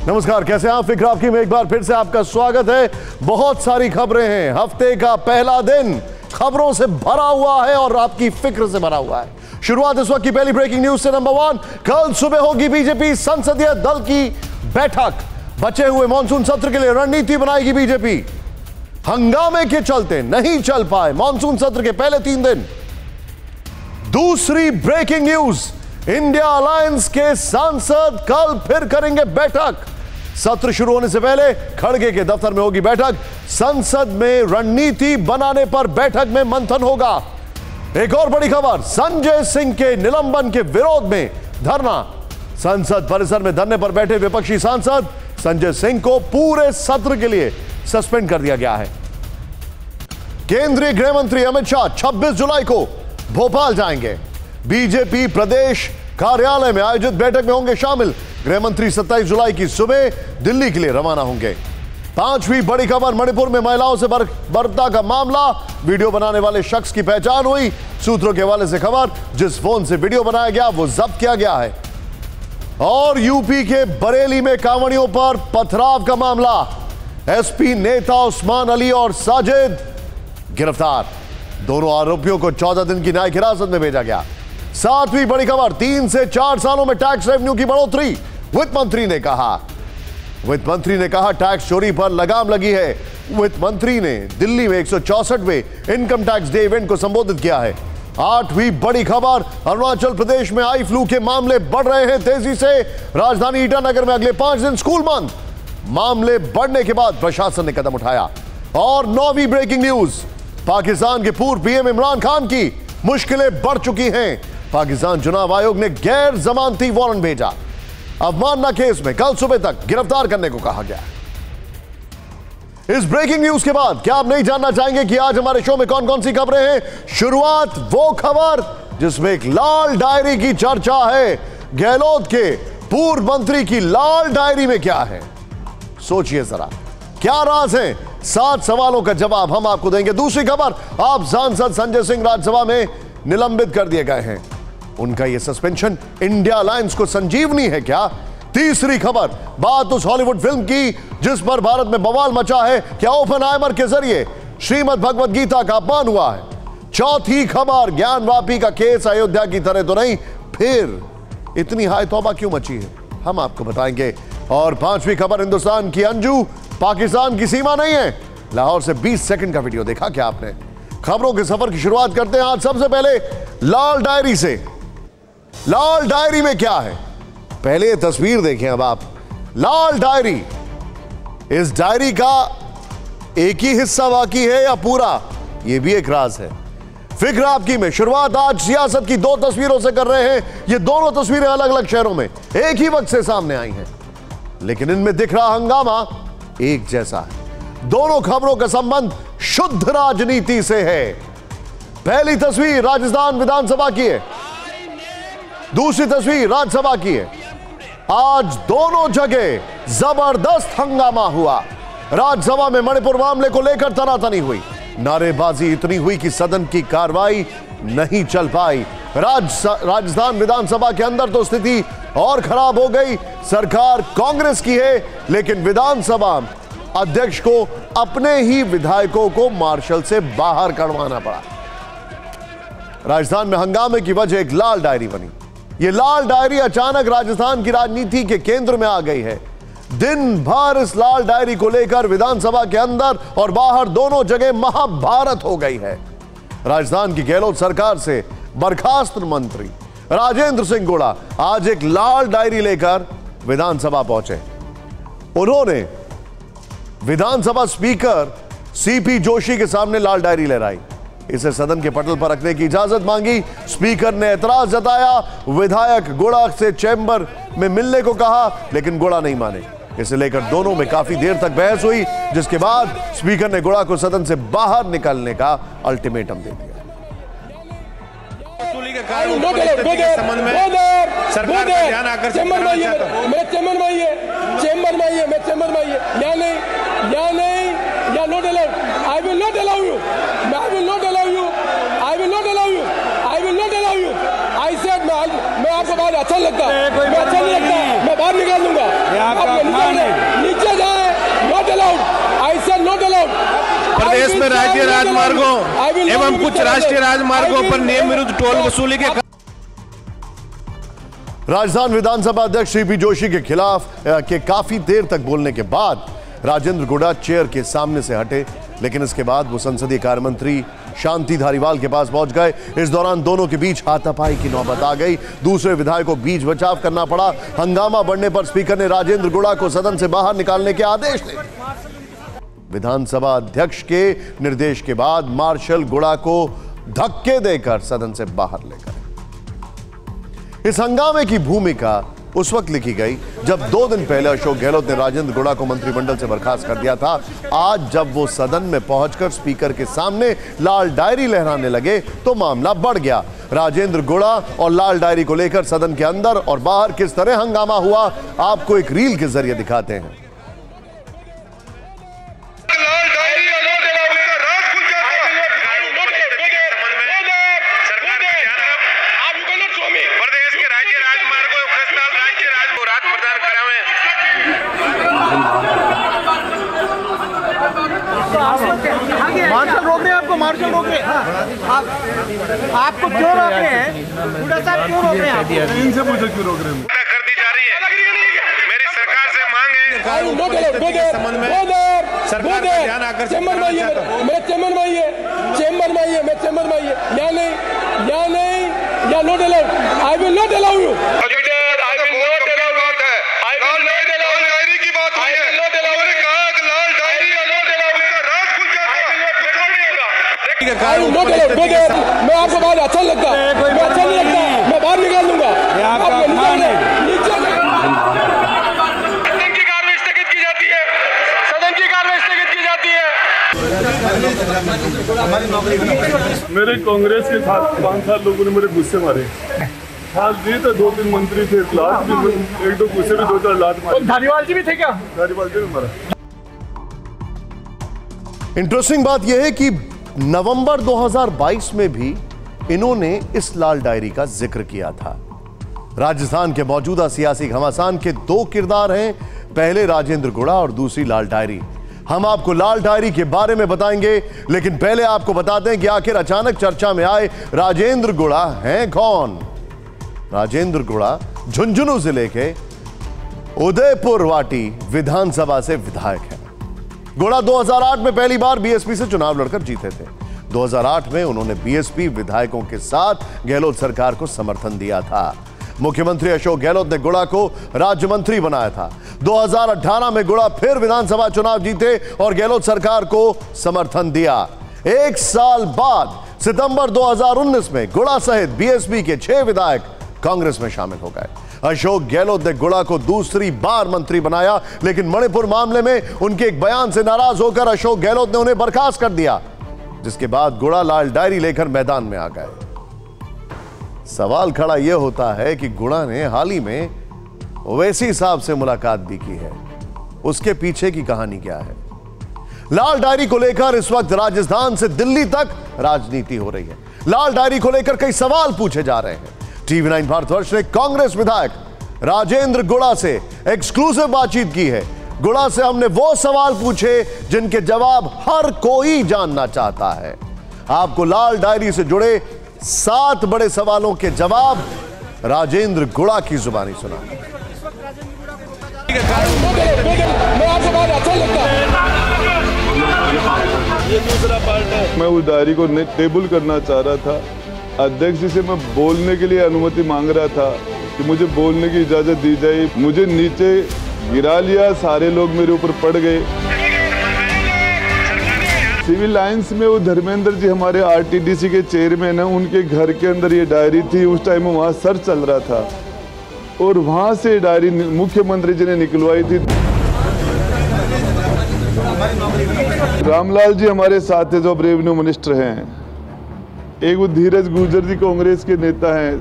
नमस्कार, कैसे हैं आप? फिक्र आपकी में एक बार फिर से आपका स्वागत है। बहुत सारी खबरें हैं, हफ्ते का पहला दिन खबरों से भरा हुआ है और आपकी फिक्र से भरा हुआ है। शुरुआत इस वक्त की पहली ब्रेकिंग न्यूज से। नंबर 1, कल सुबह होगी बीजेपी संसदीय दल की बैठक। बचे हुए मॉनसून सत्र के लिए रणनीति बनाएगी बीजेपी। हंगामे के चलते नहीं चल पाए मॉनसून सत्र के पहले 3 दिन। दूसरी ब्रेकिंग न्यूज, इंडिया अलायंस के सांसद कल फिर करेंगे बैठक। सत्र शुरू होने से पहले खड़गे के दफ्तर में होगी बैठक। संसद में रणनीति बनाने पर बैठक में मंथन होगा। एक और बड़ी खबर, संजय सिंह के निलंबन के विरोध में धरना। संसद परिसर में धरने पर बैठे विपक्षी सांसद संजय सिंह को पूरे सत्र के लिए सस्पेंड कर दिया गया है। केंद्रीय गृह मंत्री अमित शाह 26 जुलाई को भोपाल जाएंगे। बीजेपी प्रदेश कार्यालय में आयोजित बैठक में होंगे शामिल। गृह मंत्री 27 जुलाई की सुबह दिल्ली के लिए रवाना होंगे। 5वीं बड़ी खबर, मणिपुर में महिलाओं से बर्बरता का मामला। वीडियो बनाने वाले शख्स की पहचान हुई। सूत्रों के हवाले से खबर, जिस फोन से वीडियो बनाया गया वो जब्त किया गया है। और यूपी के बरेली में कांवड़ियों पर पथराव का मामला। एसपी नेता उस्मान अली और साजिद गिरफ्तार। दोनों आरोपियों को 14 दिन की न्यायिक हिरासत में भेजा गया। 7वीं बड़ी खबर, 3 से 4 सालों में टैक्स रेवेन्यू की बढ़ोतरी। वित्त मंत्री ने कहा टैक्स चोरी पर लगाम लगी है। वित्त मंत्री ने दिल्ली में 164वें इनकम टैक्स डे इवेंट को संबोधित किया है। 8वीं बड़ी खबर, अरुणाचल प्रदेश में आई फ्लू के मामले बढ़ रहे हैं तेजी से। राजधानी ईटानगर में अगले 5 दिन स्कूल बंद। मामले बढ़ने के बाद प्रशासन ने कदम उठाया। और 9वीं ब्रेकिंग न्यूज, पाकिस्तान के पूर्व पीएम इमरान खान की मुश्किलें बढ़ चुकी हैं। पाकिस्तान चुनाव आयोग ने गैर जमानती वारंट भेजा। अवमानना केस में कल सुबह तक गिरफ्तार करने को कहा गया। इस ब्रेकिंग न्यूज के बाद क्या आप नहीं जानना चाहेंगे कि आज हमारे शो में कौन कौन सी खबरें हैं? शुरुआत वो खबर जिसमें एक लाल डायरी की चर्चा है। गहलोत के पूर्व मंत्री की लाल डायरी में क्या है, सोचिए जरा, क्या राज है? 7 सवालों का जवाब हम आपको देंगे। दूसरी खबर, आप सांसद संजय सिंह राज्यसभा में निलंबित कर दिए गए हैं। उनका यह सस्पेंशन इंडिया अलायंस को संजीवनी है क्या? तीसरी खबर, बात उस हॉलीवुड फिल्म की जिस पर भारत में बवाल मचा है। क्या ओपनहाइमर के जरिए श्रीमद् भगवद गीता का अपमान हुआ है? चौथी खबर, ज्ञानवापी का केस अयोध्या की तरह तो नहीं, फिर इतनी हाय तौबा क्यों मची है, हम आपको बताएंगे। और 5वीं खबर, हिंदुस्तान की अंजू पाकिस्तान की सीमा नहीं है। लाहौर से 20 सेकंड का वीडियो देखा क्या आपने? खबरों के सफर की शुरुआत करते हैं आज सबसे पहले लाल डायरी से। लाल डायरी में क्या है, पहले ये तस्वीर देखें अब आप। लाल डायरी, इस डायरी का एक ही हिस्सा बाकी है या पूरा, यह भी एक राज है। फिक्र आपकी में शुरुआत आज सियासत की 2 तस्वीरों से कर रहे हैं। ये दोनों तस्वीरें अलग अलग शहरों में एक ही वक्त से सामने आई हैं, लेकिन इनमें दिख रहा हंगामा एक जैसा है। दोनों खबरों का संबंध शुद्ध राजनीति से है। पहली तस्वीर राजस्थान विधानसभा की है, दूसरी तस्वीर राज्यसभा की है। आज दोनों जगह जबरदस्त हंगामा हुआ। राज्यसभा में मणिपुर मामले को लेकर तनातनी हुई। नारेबाजी इतनी हुई कि सदन की कार्रवाई नहीं चल पाई। राजस्थान विधानसभा के अंदर तो स्थिति और खराब हो गई। सरकार कांग्रेस की है, लेकिन विधानसभा अध्यक्ष को अपने ही विधायकों को मार्शल से बाहर कढ़वाना पड़ा। राजस्थान में हंगामे की वजह एक लाल डायरी बनी। यह लाल डायरी अचानक राजस्थान की राजनीति के केंद्र में आ गई है। दिन भर इस लाल डायरी को लेकर विधानसभा के अंदर और बाहर दोनों जगह महाभारत हो गई है। राजस्थान की गहलोत सरकार से बर्खास्त मंत्री राजेंद्र सिंह गोड़ा आज एक लाल डायरी लेकर विधानसभा पहुंचे। उन्होंने विधानसभा स्पीकर सीपी जोशी के सामने लाल डायरी लहराई। इसे सदन के पटल पर रखने की इजाजत मांगी। स्पीकर ने एतराज जताया। विधायक गोड़ा से चैम्बर में मिलने को कहा, लेकिन गोड़ा नहीं माने। इसे लेकर दोनों में काफी देर तक बहस हुई, जिसके बाद स्पीकर ने गोड़ा को सदन से बाहर निकलने का अल्टीमेटम दे दिया। संबंध में सरकार का ध्यान आकर्षित करना चाहता हूं। मैं चेंबर में आइए, या नहीं, या not allowed. I will not allow you, I will not allow you, I will not allow you, I will not allow you. I said मैं आपको बात अच्छा लगता, मैं अच्छा नहीं लगता, मैं बाहर निकाल दूंगा। नीचे जाए, नॉट अलाउड, आई से नॉट अलाउड। प्रदेश में राज्य राजमार्गों एवं कुछ राष्ट्रीय राजमार्गों पर नियम विरुद्ध टोल वसूली के राजस्थान विधानसभा अध्यक्ष सीपी जोशी के खिलाफ के काफी देर तक बोलने के बाद राजेंद्र गुड़ा चेयर के सामने से हटे, लेकिन इसके बाद वो संसदीय कार्य मंत्री शांति धारीवाल के पास पहुंच गए। इस दौरान दोनों के बीच हाथापाई की नौबत आ गई। दूसरे विधायक को बीच बचाव करना पड़ा। हंगामा बढ़ने पर स्पीकर ने राजेंद्र गुड़ा को सदन से बाहर निकालने के आदेश दिए। विधानसभा अध्यक्ष के निर्देश के बाद मार्शल गुड़ा को धक्के देकर सदन से बाहर ले गए। इस हंगामे की भूमिका उस वक्त लिखी गई जब 2 दिन पहले अशोक गहलोत ने राजेंद्र गुड़ा को मंत्रिमंडल से बर्खास्त कर दिया था। आज जब वो सदन में पहुंचकर स्पीकर के सामने लाल डायरी लहराने लगे तो मामला बढ़ गया। राजेंद्र गुड़ा और लाल डायरी को लेकर सदन के अंदर और बाहर किस तरह हंगामा हुआ, आपको एक रील के जरिए दिखाते हैं। मार्शल रोक रहे हैं आपको, मार्शल रोक रहे हैं। आपको क्यों रोक रहे हैं? गुड़ा साहब क्यों रोक रहे हैं? इनसे पूछो क्यों रोक रहे हैं? कर दी जा रही है। मेरी सरकार से मांग है संबंध में सरकार का ध्यान आकर्षित चेंबर में आइए, मेरे चेंबर में आइए, चेंबर में आइए, मेरे चेंबर में आइए। या नहीं, या नहीं, या not allowed, I will not allow you. मैं आपको बात अच्छा लगता, मैं अच्छा नहीं लगता, मैं बाहर निकाल दूंगा। सदन की कार्रवाई स्थगित की जाती है, सदन की कार्रवाई स्थगित की जाती है। मेरे कांग्रेस के साथ 5 साल लोगों ने मेरे गुस्से मारे। हाल दिए तो 2-3 मंत्री थे, लाट भी 1-2 गुस्से में 2-4 लाट मारे। धारीवाल जी भी थे क्या? धारीवाल जी भी मारा। इंटरेस्टिंग बात यह है कि नवंबर 2022 में भी इन्होंने इस लाल डायरी का जिक्र किया था। राजस्थान के मौजूदा सियासी घमासान के 2 किरदार हैं, पहले राजेंद्र गुड़ा और दूसरी लाल डायरी। हम आपको लाल डायरी के बारे में बताएंगे, लेकिन पहले आपको बता दें कि आखिर अचानक चर्चा में आए राजेंद्र गुड़ा हैं कौन। राजेंद्र गुड़ा झुंझुनू जिले के उदयपुर वाटी विधानसभा से विधायक है। गुड़ा 2008 में पहली बार बीएसपी से चुनाव लड़कर जीते थे। 2008 में उन्होंने बीएसपी विधायकों के साथ गहलोत सरकार को समर्थन दिया था। मुख्यमंत्री अशोक गहलोत ने गुड़ा को राज्य मंत्री बनाया था। 2018 में गुड़ा फिर विधानसभा चुनाव जीते और गहलोत सरकार को समर्थन दिया। 1 साल बाद सितंबर 2019 में गुड़ा सहित बीएसपी के 6 विधायक कांग्रेस में शामिल हो गए। अशोक गहलोत ने गुड़ा को दूसरी बार मंत्री बनाया, लेकिन मणिपुर मामले में उनके एक बयान से नाराज होकर अशोक गहलोत ने उन्हें बर्खास्त कर दिया, जिसके बाद गुड़ा लाल डायरी लेकर मैदान में आ गए। सवाल खड़ा यह होता है कि गुड़ा ने हाल ही में ओवैसी साहब से मुलाकात भी की है, उसके पीछे की कहानी क्या है? लाल डायरी को लेकर इस वक्त राजस्थान से दिल्ली तक राजनीति हो रही है। लाल डायरी को लेकर कई सवाल पूछे जा रहे हैं। TV9 भारतवर्ष ने कांग्रेस विधायक राजेंद्र गुड़ा से एक्सक्लूसिव बातचीत की है। गुड़ा से हमने वो सवाल पूछे जिनके जवाब हर कोई जानना चाहता है। आपको लाल डायरी से जुड़े 7 बड़े सवालों के जवाब राजेंद्र गुड़ा की जुबानी सुना। मैं उस डायरी को टेबल करना चाह रहा था। अध्यक्ष जी से मैं बोलने के लिए अनुमति मांग रहा था कि मुझे बोलने की इजाजत दी जाए। मुझे नीचे गिरा लिया, सारे लोग मेरे ऊपर पड़ गए। सिविल लाइंस में वो धर्मेंद्र जी हमारे आरटीडीसी के चेयरमैन हैं, उनके घर के अंदर ये डायरी थी। उस टाइम वहाँ सर्च चल रहा था और वहाँ से डायरी मुख्यमंत्री जी ने निकलवाई थी। रामलाल जी हमारे साथ थे जो अब रेवेन्यू मिनिस्टर हैं। एक वो धीरज गुर्जर जी कांग्रेस के नेता हैं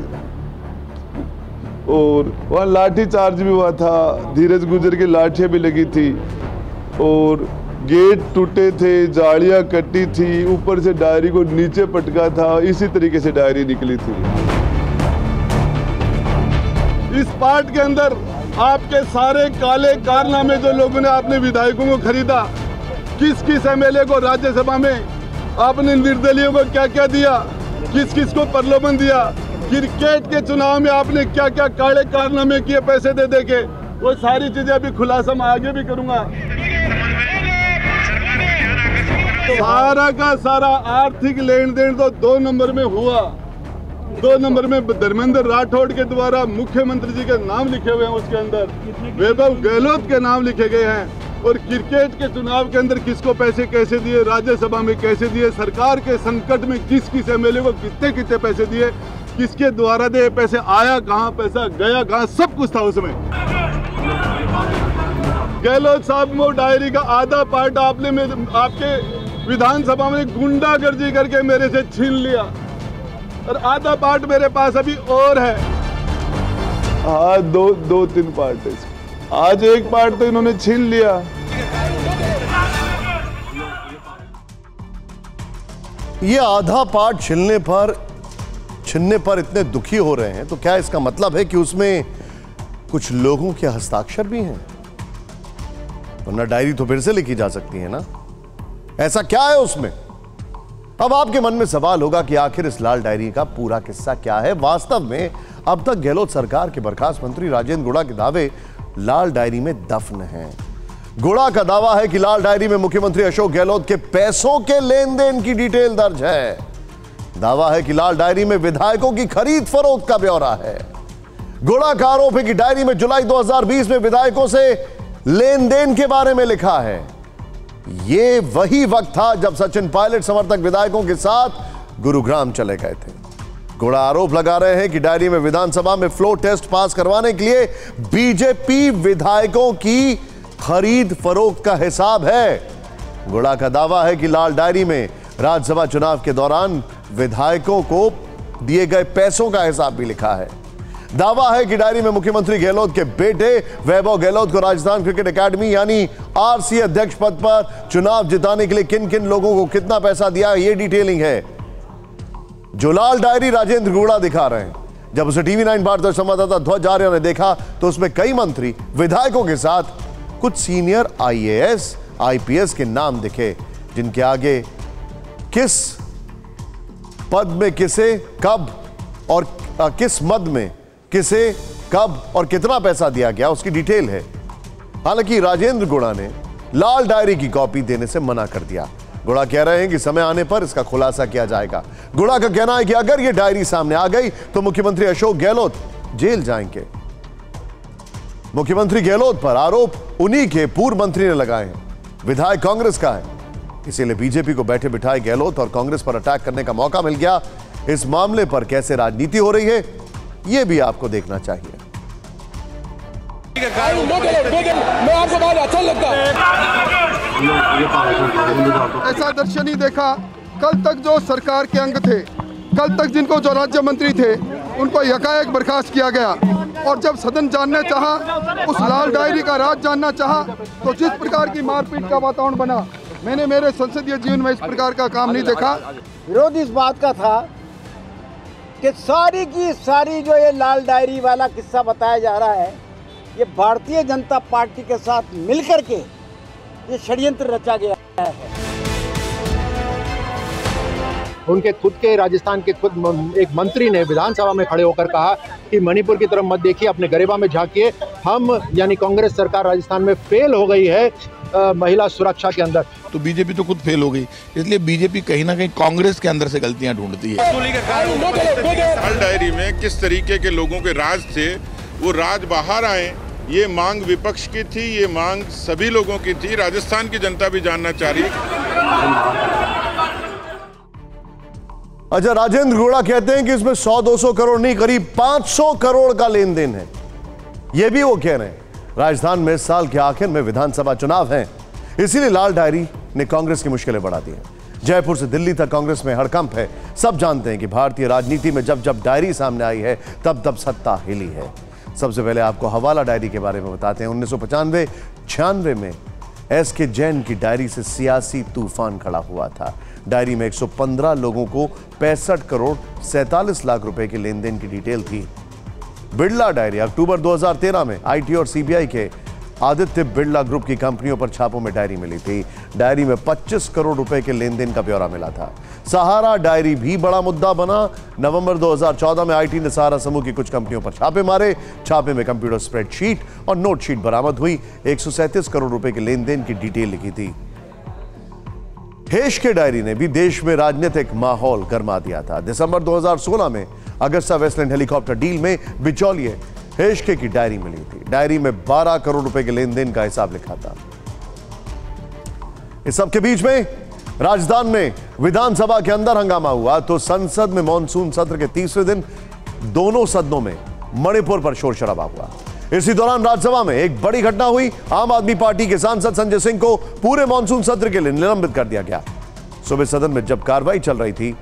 और वहाँ लाठी चार्ज भी हुआ था। धीरज गुर्जर की लाठियाँ भी लगी थी और गेट टूटे थे, जालियाँ कटी थी, ऊपर से डायरी को नीचे पटका था। इसी तरीके से डायरी निकली थी। इस पार्ट के अंदर आपके सारे काले कारनामे जो लोगों ने आपने विधायकों को खरीदा, किस किस एमएलए को राज्यसभा में आपने निर्दलीयों को क्या क्या दिया, किस किस को प्रलोभन दिया, क्रिकेट के चुनाव में आपने क्या क्या काले कारनामे किए पैसे दे दे के, वो सारी चीजें अभी खुलासा मैं आगे भी करूंगा। सारा का सारा आर्थिक लेन देन तो 2 नंबर में हुआ। 2 नंबर में धर्मेंद्र राठौड़ के द्वारा मुख्यमंत्री जी के नाम लिखे हुए हैं, उसके अंदर वैभव गहलोत के नाम लिखे गए हैं। और क्रिकेट के चुनाव के अंदर किसको पैसे कैसे दिए, राज्यसभा में कैसे दिए, सरकार के संकट में किस किस एमएलए को कितने कितने पैसे दिए, किसके द्वारा दे पैसे, आया कहाँ, पैसा गया कहाँ, सब कुछ था उसमें। गहलोत साहब वो डायरी का आधा पार्ट आपने आपके विधानसभा में गुंडागर्दी करके मेरे से छीन लिया और आधा पार्ट मेरे पास अभी और है। हाँ, दो 3 पार्ट है इसके। आज एक पार्ट तो इन्होंने छीन लिया। ये आधा पार्ट छीनने पर इतने दुखी हो रहे हैं, तो क्या इसका मतलब है कि उसमें कुछ लोगों के हस्ताक्षर भी हैं? वरना डायरी तो फिर से लिखी जा सकती है ना। ऐसा क्या है उसमें? अब आपके मन में सवाल होगा कि आखिर इस लाल डायरी का पूरा किस्सा क्या है। वास्तव में अब तक गहलोत सरकार के बर्खास्त मंत्री राजेंद्र गुड़ा के दावे लाल डायरी में दफन हैं। गुड़ा का दावा है कि लाल डायरी में मुख्यमंत्री अशोक गहलोत के पैसों के लेन देन की डिटेल दर्ज है। दावा है कि लाल डायरी में विधायकों की खरीद फरोख्त का ब्यौरा है। गुड़ा का आरोप है कि डायरी में जुलाई 2020 में विधायकों से लेन देन के बारे में लिखा है। यह वही वक्त था जब सचिन पायलट समर्थक विधायकों के साथ गुरुग्राम चले गए थे। गुड़ा आरोप लगा रहे हैं कि डायरी में विधानसभा में फ्लो टेस्ट पास करवाने के लिए बीजेपी विधायकों की खरीद फरोख्त का हिसाब है। गुड़ा का दावा है कि लाल डायरी में राज्यसभा चुनाव के दौरान विधायकों को दिए गए पैसों का हिसाब भी लिखा है। दावा है कि डायरी में मुख्यमंत्री गहलोत के बेटे वैभव गहलोत को राजस्थान क्रिकेट एकेडमी यानी आरसी अध्यक्ष पद पर चुनाव जिताने के लिए किन किन लोगों को कितना पैसा दिया, यह डिटेलिंग है जो लाल डायरी राजेंद्र गुड़ा दिखा रहे हैं। जब उसे टीवी 9 भारत संवाददाता ध्वज आर्य ने देखा तो उसमें कई मंत्री विधायकों के साथ कुछ सीनियर IAS IPS के नाम दिखे, जिनके आगे किस पद में किसे कब और किस मद में किसे कब और कितना पैसा दिया गया उसकी डिटेल है। हालांकि राजेंद्र गुड़ा ने लाल डायरी की कॉपी देने से मना कर दिया। गुड़ा कह रहे हैं कि समय आने पर इसका खुलासा किया जाएगा। गुड़ा का कहना है कि अगर यह डायरी सामने आ गई तो मुख्यमंत्री अशोक गहलोत जेल जाएंगे। मुख्यमंत्री गहलोत पर आरोप उन्हीं के पूर्व मंत्री ने लगाए हैं, विधायक कांग्रेस का है। इसीलिए बीजेपी को बैठे बिठाए गहलोत और कांग्रेस पर अटैक करने का मौका मिल गया। इस मामले पर कैसे राजनीति हो रही है यह भी आपको देखना चाहिए। मैं आपको बात अच्छा लगता है। ऐसा दृश्य नहीं देखा। कल तक जो सरकार के अंग थे, कल तक जिनको जो राज्य मंत्री थे, उनको यकायक बर्खास्त किया गया। और जब सदन जानना चाहा, उस लाल डायरी का राज जानना चाहा, तो जिस प्रकार की मारपीट का वातावरण बना, मैंने मेरे संसदीय जीवन में इस प्रकार का काम नहीं देखा। विरोध इस बात का था कि सारी की सारी जो ये लाल डायरी वाला किस्सा बताया जा रहा है, ये भारतीय जनता पार्टी के साथ मिलकर के ये षड्यंत्र रचा गया है। उनके खुद के राजस्थान के खुद एक मंत्री ने विधानसभा में खड़े होकर कहा कि मणिपुर की तरफ मत देखिए, अपने गरिमा में झांकिए। हम यानी कांग्रेस सरकार राजस्थान में फेल हो गई है महिला सुरक्षा के अंदर। तो बीजेपी तो खुद फेल हो गई, इसलिए बीजेपी कहीं ना कहीं कांग्रेस के अंदर से गलतियां ढूंढती है। लाल डायरी में किस तरीके के लोगों के राज थे, वो राज बाहर आए, ये मांग विपक्ष की थी, ये मांग सभी लोगों की थी। राजस्थान की जनता भी जानना चाह रही। अच्छा, राजेंद्र गुड़ा कहते हैं कि इसमें 100-200 करोड़ नहीं, करीब 500 करोड़ का लेन देन है। यह भी वो कह रहे हैं। राजस्थान में इस साल के आखिर में विधानसभा चुनाव हैं, इसीलिए लाल डायरी ने कांग्रेस की मुश्किलें बढ़ा दी हैं। जयपुर से दिल्ली तक कांग्रेस में हड़कंप है। सब जानते हैं कि भारतीय राजनीति में जब जब डायरी सामने आई है तब तब सत्ता हिली है। सबसे पहले आपको हवाला डायरी के बारे में बताते हैं। 1995-96 में SK जैन की डायरी से सियासी तूफान खड़ा हुआ था। डायरी में 115 लोगों को 65 करोड़ 47 लाख रुपए के लेन देन की डिटेल थी। बिरला डायरी अक्टूबर 2013 में आईटी और सीबीआई के आदित्य बिरला ग्रुप की कंपनियों पर छापों में डायरी मिली थी। डायरी में 25 करोड़ रुपए के लेन देन का ब्यौरा मिला था। सहारा डायरी भी बड़ा मुद्दा बना। नवंबर 2014 में आईटी ने सहारा समूह की कुछ कंपनियों पर छापे मारे। छापे में कंप्यूटर स्प्रेडशीट और नोटशीट बरामद हुई। 137 करोड़ रुपए के लेन देन की डिटेल लिखी थी। हेश के डायरी ने भी देश में राजनीतिक माहौल गरमा दिया था। दिसंबर 2016 में अगस्ता वेस्टलैंड हेलीकॉप्टर डील में बिचौलिए हेशके की डायरी मिली थी। डायरी में 12 करोड़ रुपए के लेन देन का हिसाब लिखा था। इस सब के बीच में राजधानी में विधानसभा के अंदर हंगामा हुआ तो संसद में मॉनसून सत्र के तीसरे दिन दोनों सदनों में मणिपुर पर शोर शराबा हुआ। इसी दौरान राज्यसभा में एक बड़ी घटना हुई। आम आदमी पार्टी के सांसद संजय सिंह को पूरे मॉनसून सत्र के लिए निलंबित कर दिया गया। सुबह सदन में जब कार्रवाई चल रही थी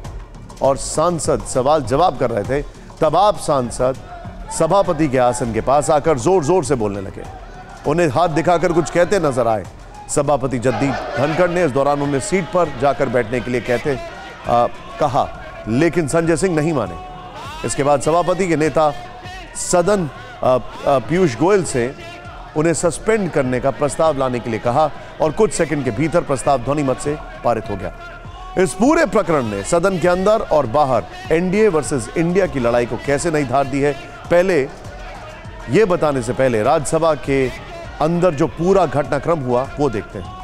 और सांसद सवाल जवाब कर रहे थे, तब आप सांसद सभापति के आसन के पास आकर जोर जोर से बोलने लगे। उन्हें हाथ दिखाकर कुछ कहते नजर आए। सभापति जगदीप धनखड़ ने इस दौरान उन्हें सीट पर जाकर बैठने के लिए कहा, लेकिन संजय सिंह नहीं माने। इसके बाद सभापति के नेता सदन पीयूष गोयल से उन्हें सस्पेंड करने का प्रस्ताव लाने के लिए कहा और कुछ सेकंड के भीतर प्रस्ताव ध्वनिमत से पारित हो गया। इस पूरे प्रकरण ने सदन के अंदर और बाहर एनडीए वर्सेस इंडिया की लड़ाई को कैसे नहीं धार दी है, पहले यह बताने से पहले राज्यसभा के अंदर जो पूरा घटनाक्रम हुआ वो देखते हैं।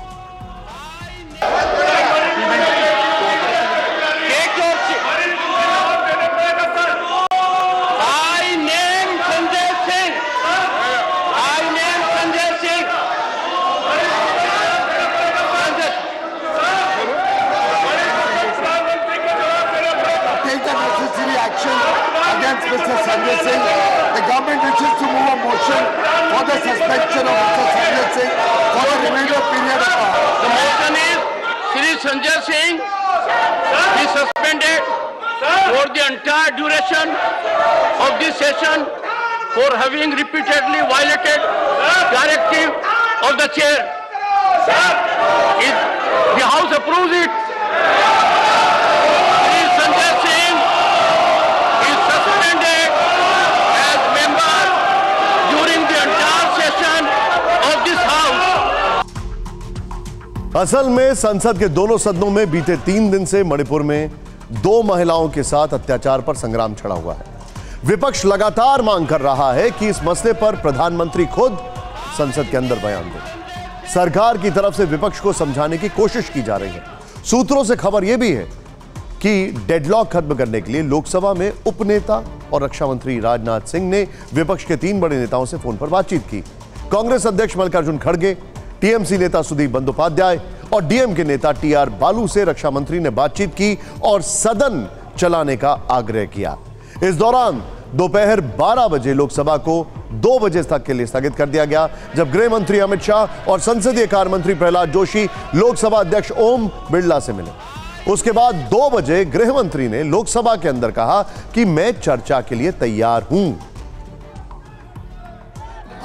Mr. Sanjay Singh, the government wishes to move a motion for the suspension of Mr. Sanjay Singh for the remainder period of the motion is Shri Sanjay Singh be suspended for the entire duration of this session for having repeatedly violated directive of the chair. If the House approves it, Shri Sanjay Singh is suspended as member during the entire session of this House. असल में संसद के दोनों सदनों में बीते 3 दिन से मणिपुर में 2 महिलाओं के साथ अत्याचार पर संग्राम छिड़ा हुआ है। विपक्ष लगातार मांग कर रहा है कि इस मसले पर प्रधानमंत्री खुद संसद के अंदर बयान दें। सरकार की तरफ से विपक्ष को समझाने की कोशिश की जा रही है। सूत्रों से खबर यह भी है कि डेडलॉक खत्म करने के लिए लोकसभा में उपनेता और रक्षा मंत्री राजनाथ सिंह ने विपक्ष के 3 बड़े नेताओं से फोन पर बातचीत की। कांग्रेस अध्यक्ष मल्लिकार्जुन खड़गे, टीएमसी नेता सुदीप बंदोपाध्याय और डीएमके नेता टीआर बालू से रक्षा मंत्री ने बातचीत की और सदन चलाने का आग्रह किया। इस दौरान दोपहर 12 बजे लोकसभा को 2 बजे तक के लिए स्थगित कर दिया गया, जब गृह मंत्री अमित शाह और संसदीय कार्य मंत्री प्रहलाद जोशी लोकसभा अध्यक्ष ओम बिरला से मिले। उसके बाद 2 बजे गृह मंत्री ने लोकसभा के अंदर कहा कि मैं चर्चा के लिए तैयार हूं।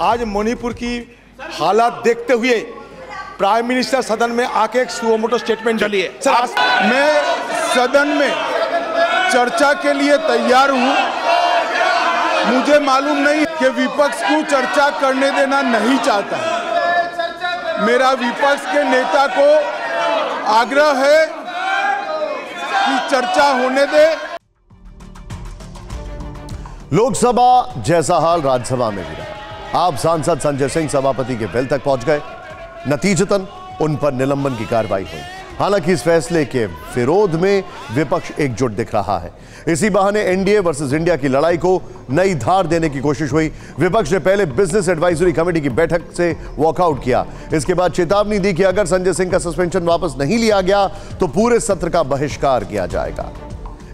आज मणिपुर की हालात देखते हुए प्राइम मिनिस्टर सदन में आके एक सुमोटो स्टेटमेंट चलिए। मैं सदन में चर्चा के लिए तैयार हूं। मुझे मालूम नहीं कि विपक्ष क्यों चर्चा करने देना नहीं चाहता है। मेरा विपक्ष के नेता को आग्रह है कि चर्चा होने दे। लोकसभा जैसा हाल राज्यसभा में भी रहा। आप सांसद संजय सिंह सभापति के वेल तक पहुंच गए। नतीजतन उन पर निलंबन की कार्रवाई हुई। हालांकि इस फैसले के विरोध में विपक्ष एकजुट दिख रहा है। इसी बहाने एनडीए वर्सेस इंडिया की लड़ाई को नई धार देने की कोशिश हुई। विपक्ष ने पहले बिजनेस एडवाइजरी कमेटी की बैठक से वॉकआउट किया। इसके बाद चेतावनी दी कि अगर संजय सिंह का सस्पेंशन वापस नहीं लिया गया तो पूरे सत्र का बहिष्कार किया जाएगा।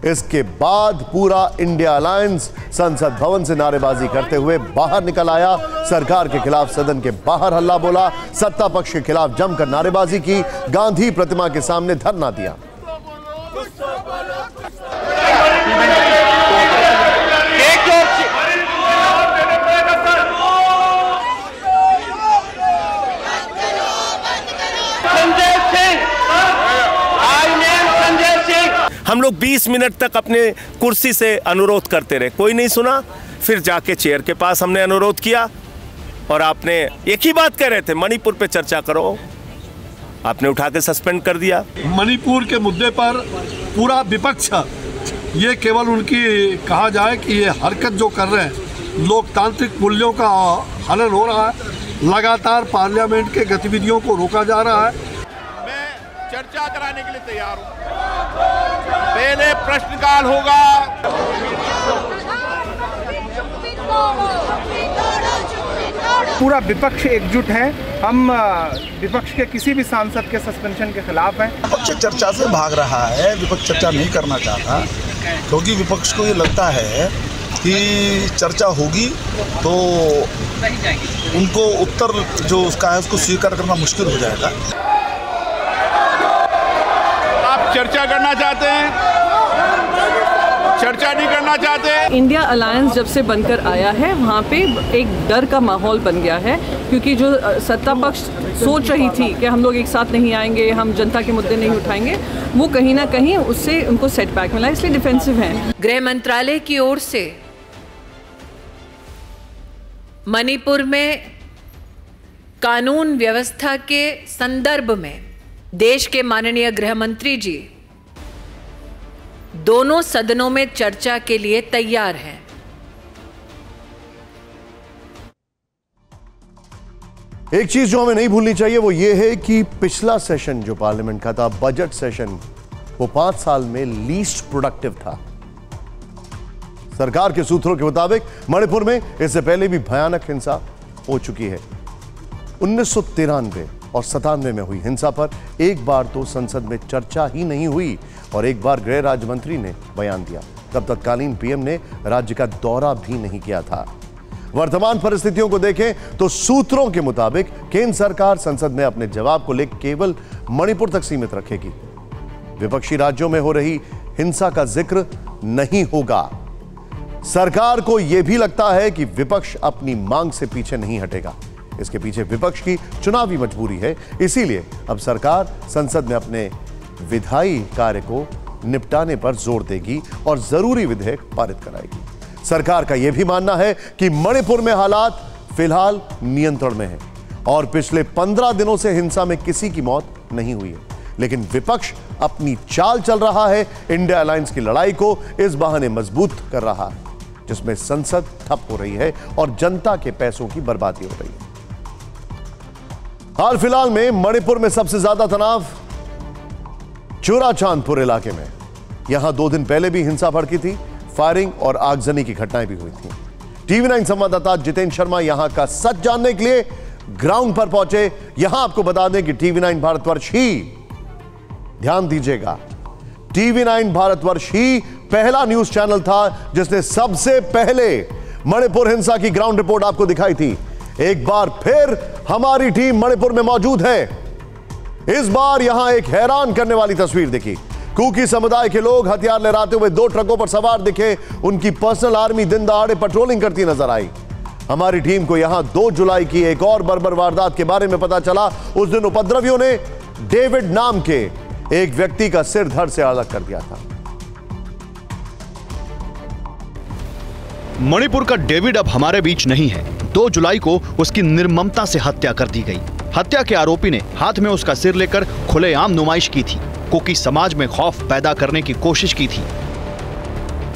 इसके बाद पूरा इंडिया अलायंस संसद भवन से नारेबाजी करते हुए बाहर निकल आया। सरकार के खिलाफ सदन के बाहर हल्ला बोला, सत्ता पक्ष के खिलाफ जमकर नारेबाजी की, गांधी प्रतिमा के सामने धरना दिया। हम लोग 20 मिनट तक अपने कुर्सी से अनुरोध करते रहे, कोई नहीं सुना। फिर जाके चेयर के पास हमने अनुरोध किया और आपने एक ही बात कह रहे थे, मणिपुर पे चर्चा करो, आपने उठा के सस्पेंड कर दिया। मणिपुर के मुद्दे पर पूरा विपक्ष ये केवल उनकी कहा जाए कि ये हरकत जो कर रहे हैं लोकतांत्रिक मूल्यों का हनन हो रहा है, लगातार पार्लियामेंट के गतिविधियों को रोका जा रहा है। मैं चर्चा कराने के लिए तैयार हूँ। पहले प्रश्नकाल होगा। पूरा विपक्ष एकजुट है, हम विपक्ष के किसी भी सांसद के सस्पेंशन के खिलाफ हैं। विपक्ष चर्चा से भाग रहा है, विपक्ष चर्चा नहीं करना चाहता क्योंकि विपक्ष को ये लगता है कि चर्चा होगी तो उनको उत्तर जो उसका है उसको स्वीकार करना मुश्किल हो जाएगा। आप चर्चा करना चाहते हैं, चर्चा नहीं करना चाहते। इंडिया अलायंस जब से बनकर आया है वहाँ पे एक डर का माहौल बन गया है, क्योंकि जो सत्ता पक्ष सोच रही थी कि हम लोग एक साथ नहीं आएंगे, हम जनता के मुद्दे नहीं उठाएंगे, वो कहीं ना कहीं उससे उनको सेटबैक मिला, इसलिए डिफेंसिव हैं। गृह मंत्रालय की ओर से मणिपुर में कानून व्यवस्था के संदर्भ में देश के माननीय गृह मंत्री जी दोनों सदनों में चर्चा के लिए तैयार हैं। एक चीज जो हमें नहीं भूलनी चाहिए वो ये है कि पिछला सेशन जो पार्लियामेंट का था, बजट सेशन, वो 5 साल में लीस्ट प्रोडक्टिव था। सरकार के सूत्रों के मुताबिक मणिपुर में इससे पहले भी भयानक हिंसा हो चुकी है। 1993 और 97 में हुई हिंसा पर एक बार तो संसद में चर्चा ही नहीं हुई और एक बार गृह राज्य मंत्री ने बयान दिया। तब तत्कालीन पीएम ने राज्य का दौरा भी नहीं किया था। वर्तमान परिस्थितियों को देखें तो सूत्रों के मुताबिक केंद्र सरकार संसद में अपने जवाब को लेकर केवल मणिपुर तक सीमित रखेगी। विपक्षी राज्यों में हो रही हिंसा का जिक्र नहीं होगा। सरकार को यह भी लगता है कि विपक्ष अपनी मांग से पीछे नहीं हटेगा। इसके पीछे विपक्ष की चुनावी मजबूरी है, इसीलिए अब सरकार संसद में अपने विधायी कार्य को निपटाने पर जोर देगी और जरूरी विधेयक पारित कराएगी। सरकार का यह भी मानना है कि मणिपुर में हालात फिलहाल नियंत्रण में हैं और पिछले 15 दिनों से हिंसा में किसी की मौत नहीं हुई है, लेकिन विपक्ष अपनी चाल चल रहा है। इंडिया अलायंस की लड़ाई को इस बहाने मजबूत कर रहा है, जिसमें संसद ठप हो रही है और जनता के पैसों की बर्बादी हो रही है। हाल फिलहाल में मणिपुर में सबसे ज्यादा तनाव चुराचांदपुर इलाके में। यहां 2 दिन पहले भी हिंसा भड़की थी, फायरिंग और आगजनी की घटनाएं भी हुई थी। टीवी 9 संवाददाता जितेंद्र शर्मा यहां का सच जानने के लिए ग्राउंड पर पहुंचे। यहां आपको बता दें कि टीवी 9 भारतवर्ष ही, ध्यान दीजिएगा, टीवी 9 भारतवर्ष ही पहला न्यूज चैनल था जिसने सबसे पहले मणिपुर हिंसा की ग्राउंड रिपोर्ट आपको दिखाई थी। एक बार फिर हमारी टीम मणिपुर में मौजूद है। इस बार यहां एक हैरान करने वाली तस्वीर दिखी। कुकी समुदाय के लोग हथियार लहराते हुए 2 ट्रकों पर सवार दिखे। उनकी पर्सनल आर्मी दिन दहाड़े पेट्रोलिंग करती नजर आई। हमारी टीम को यहां 2 जुलाई की एक और बर्बर वारदात के बारे में पता चला। उस दिन उपद्रवियों ने डेविड नाम के एक व्यक्ति का सिर धड़ से अलग कर दिया था। मणिपुर का डेविड अब हमारे बीच नहीं है। 2 जुलाई को उसकी निर्ममता से हत्या कर दी गई। हत्या के आरोपी ने हाथ में उसका सिर लेकर खुलेआम नुमाइश की थी। कुकी समाज में खौफ पैदा करने की कोशिश की थी।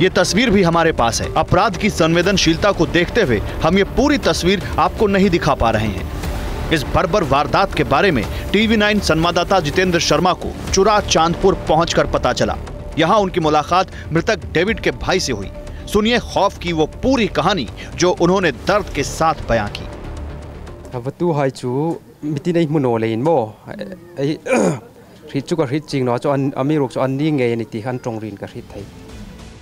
ये तस्वीर भी हमारे पास है। अपराध की संवेदनशीलता को देखते हुए हम ये पूरी तस्वीर आपको नहीं दिखा पा रहे हैं। इस बर्बर वारदात के बारे में टीवी 9 संवाददाता जितेंद्र शर्मा को चुराचांदपुर पहुंचकर पता चला। यहाँ उनकी मुलाकात मृतक डेविड के भाई से हुई। सुनिए खौफ की वो पूरी कहानी जो उन्होंने दर्द के साथ बयां की।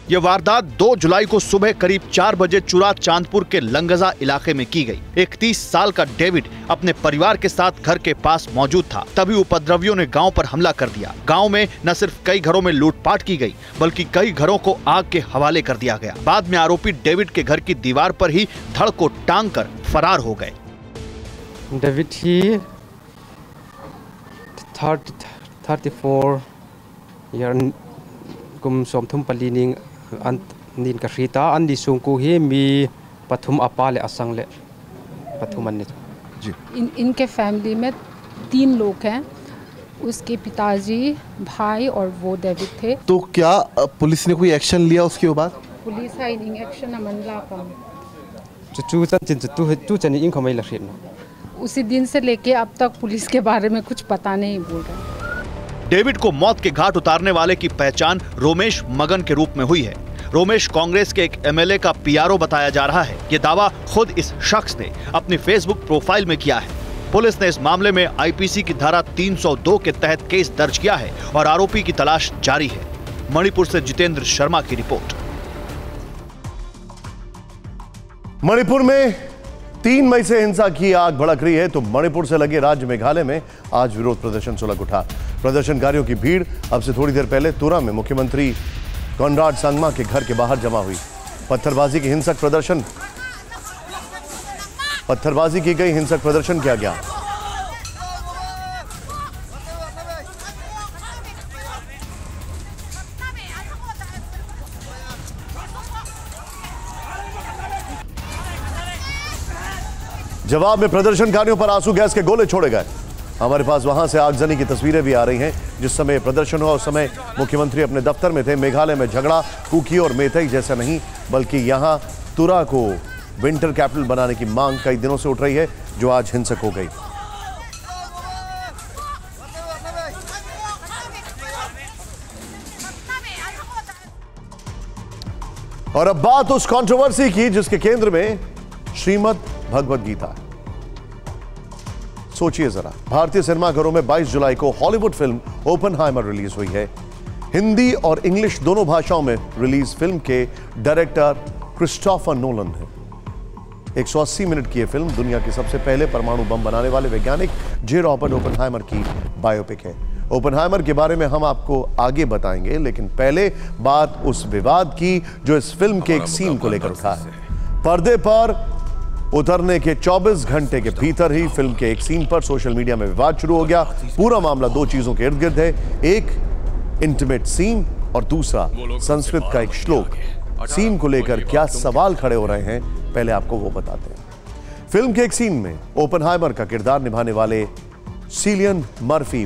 ये वारदात 2 जुलाई को सुबह करीब 4 बजे चुराचांदपुर के लंगजा इलाके में की गई। एक 30 साल का डेविड अपने परिवार के साथ घर के पास मौजूद था, तभी उपद्रवियों ने गांव पर हमला कर दिया। गांव में न सिर्फ कई घरों में लूटपाट की गई, बल्कि कई घरों को आग के हवाले कर दिया गया। बाद में आरोपी डेविड के घर की दीवार पर ही धड़ को टांग कर फरार हो गए। David he 34 year kum som thum palining Nin ka rita an di sungku hi mi pathum apale asangle पथुमन जी। इनके फैमिली में 3 लोग हैं, उसके पिताजी, भाई और वो डेविड थे। तो क्या पुलिस ने कोई एक्शन लिया उसके बाद? पुलिस है इन एक्शन अमनला कम उसी दिन से लेके अब तक पुलिस के बारे में कुछ पता नहीं बोल रहा। डेविड को मौत के घाट उतारने वाले की पहचान रोमेश मगन के रूप में हुई है। रोमेश कांग्रेस के एक एमएलए का पीआरओ बताया जा रहा है। ये दावा खुद इस शख्स ने अपनी फेसबुक प्रोफाइल में किया है। पुलिस ने इस मामले में आईपीसी की धारा 302 के तहत केस दर्ज किया है और आरोपी की तलाश जारी है। मणिपुर से जितेंद्र शर्मा की रिपोर्ट। मणिपुर में 3 मई से हिंसा की आग भड़क रही है तो मणिपुर से लगे राज्य मेघालय में आज विरोध प्रदर्शन सुलग उठा। प्रदर्शनकारियों की भीड़ अब से थोड़ी देर पहले तुरा में मुख्यमंत्री कॉनराड संगमा के घर के बाहर जमा हुई। पत्थरबाजी की गई हिंसक प्रदर्शन किया गया। जवाब में प्रदर्शनकारियों पर आंसू गैस के गोले छोड़े गए। हमारे पास वहां से आगजनी की तस्वीरें भी आ रही हैं। जिस समय प्रदर्शन हुआ उस समय मुख्यमंत्री अपने दफ्तर में थे। मेघालय में झगड़ा कुकी और मेथई जैसा नहीं बल्कि यहां तुरा को विंटर कैपिटल बनाने की मांग कई दिनों से उठ रही है जो आज हिंसक हो गई। और अब बात उस कंट्रोवर्सी की जिसके केंद्र में श्रीमद् भगवद गीता है। सोचिए जरा, भारतीय सिनेमाघरों में 22 जुलाई को हॉलीवुड फिल्म ओपनहाइमर रिलीज हुई है। हिंदी और इंग्लिश दोनों भाषाओं में रिलीज फिल्म के डायरेक्टर क्रिस्टोफर नोलन है। 180 मिनट की यह फिल्म दुनिया के सबसे पहले परमाणु बम बनाने वाले वैज्ञानिक जे रॉबर्ट ओपनहाइमर की बायोपिक है। ओपनहाइमर के बारे में हम आपको आगे बताएंगे, लेकिन पहले बात उस विवाद की जो इस फिल्म के एक सीन को लेकर उठा है। पर्दे पर उतरने के 24 घंटे के भीतर ही फिल्म के एक सीन पर सोशल मीडिया में विवाद शुरू हो गया। पूरा मामला 2 चीजों के इर्द गिर्द है, एक इंटीमेट सीन और दूसरा संस्कृत का एक श्लोक। सीन को लेकर क्या सवाल खड़े हो रहे हैं पहले आपको वो बताते हैं। फिल्म के एक सीन में ओपनहाइमर का किरदार निभाने वाले सिलियन मर्फी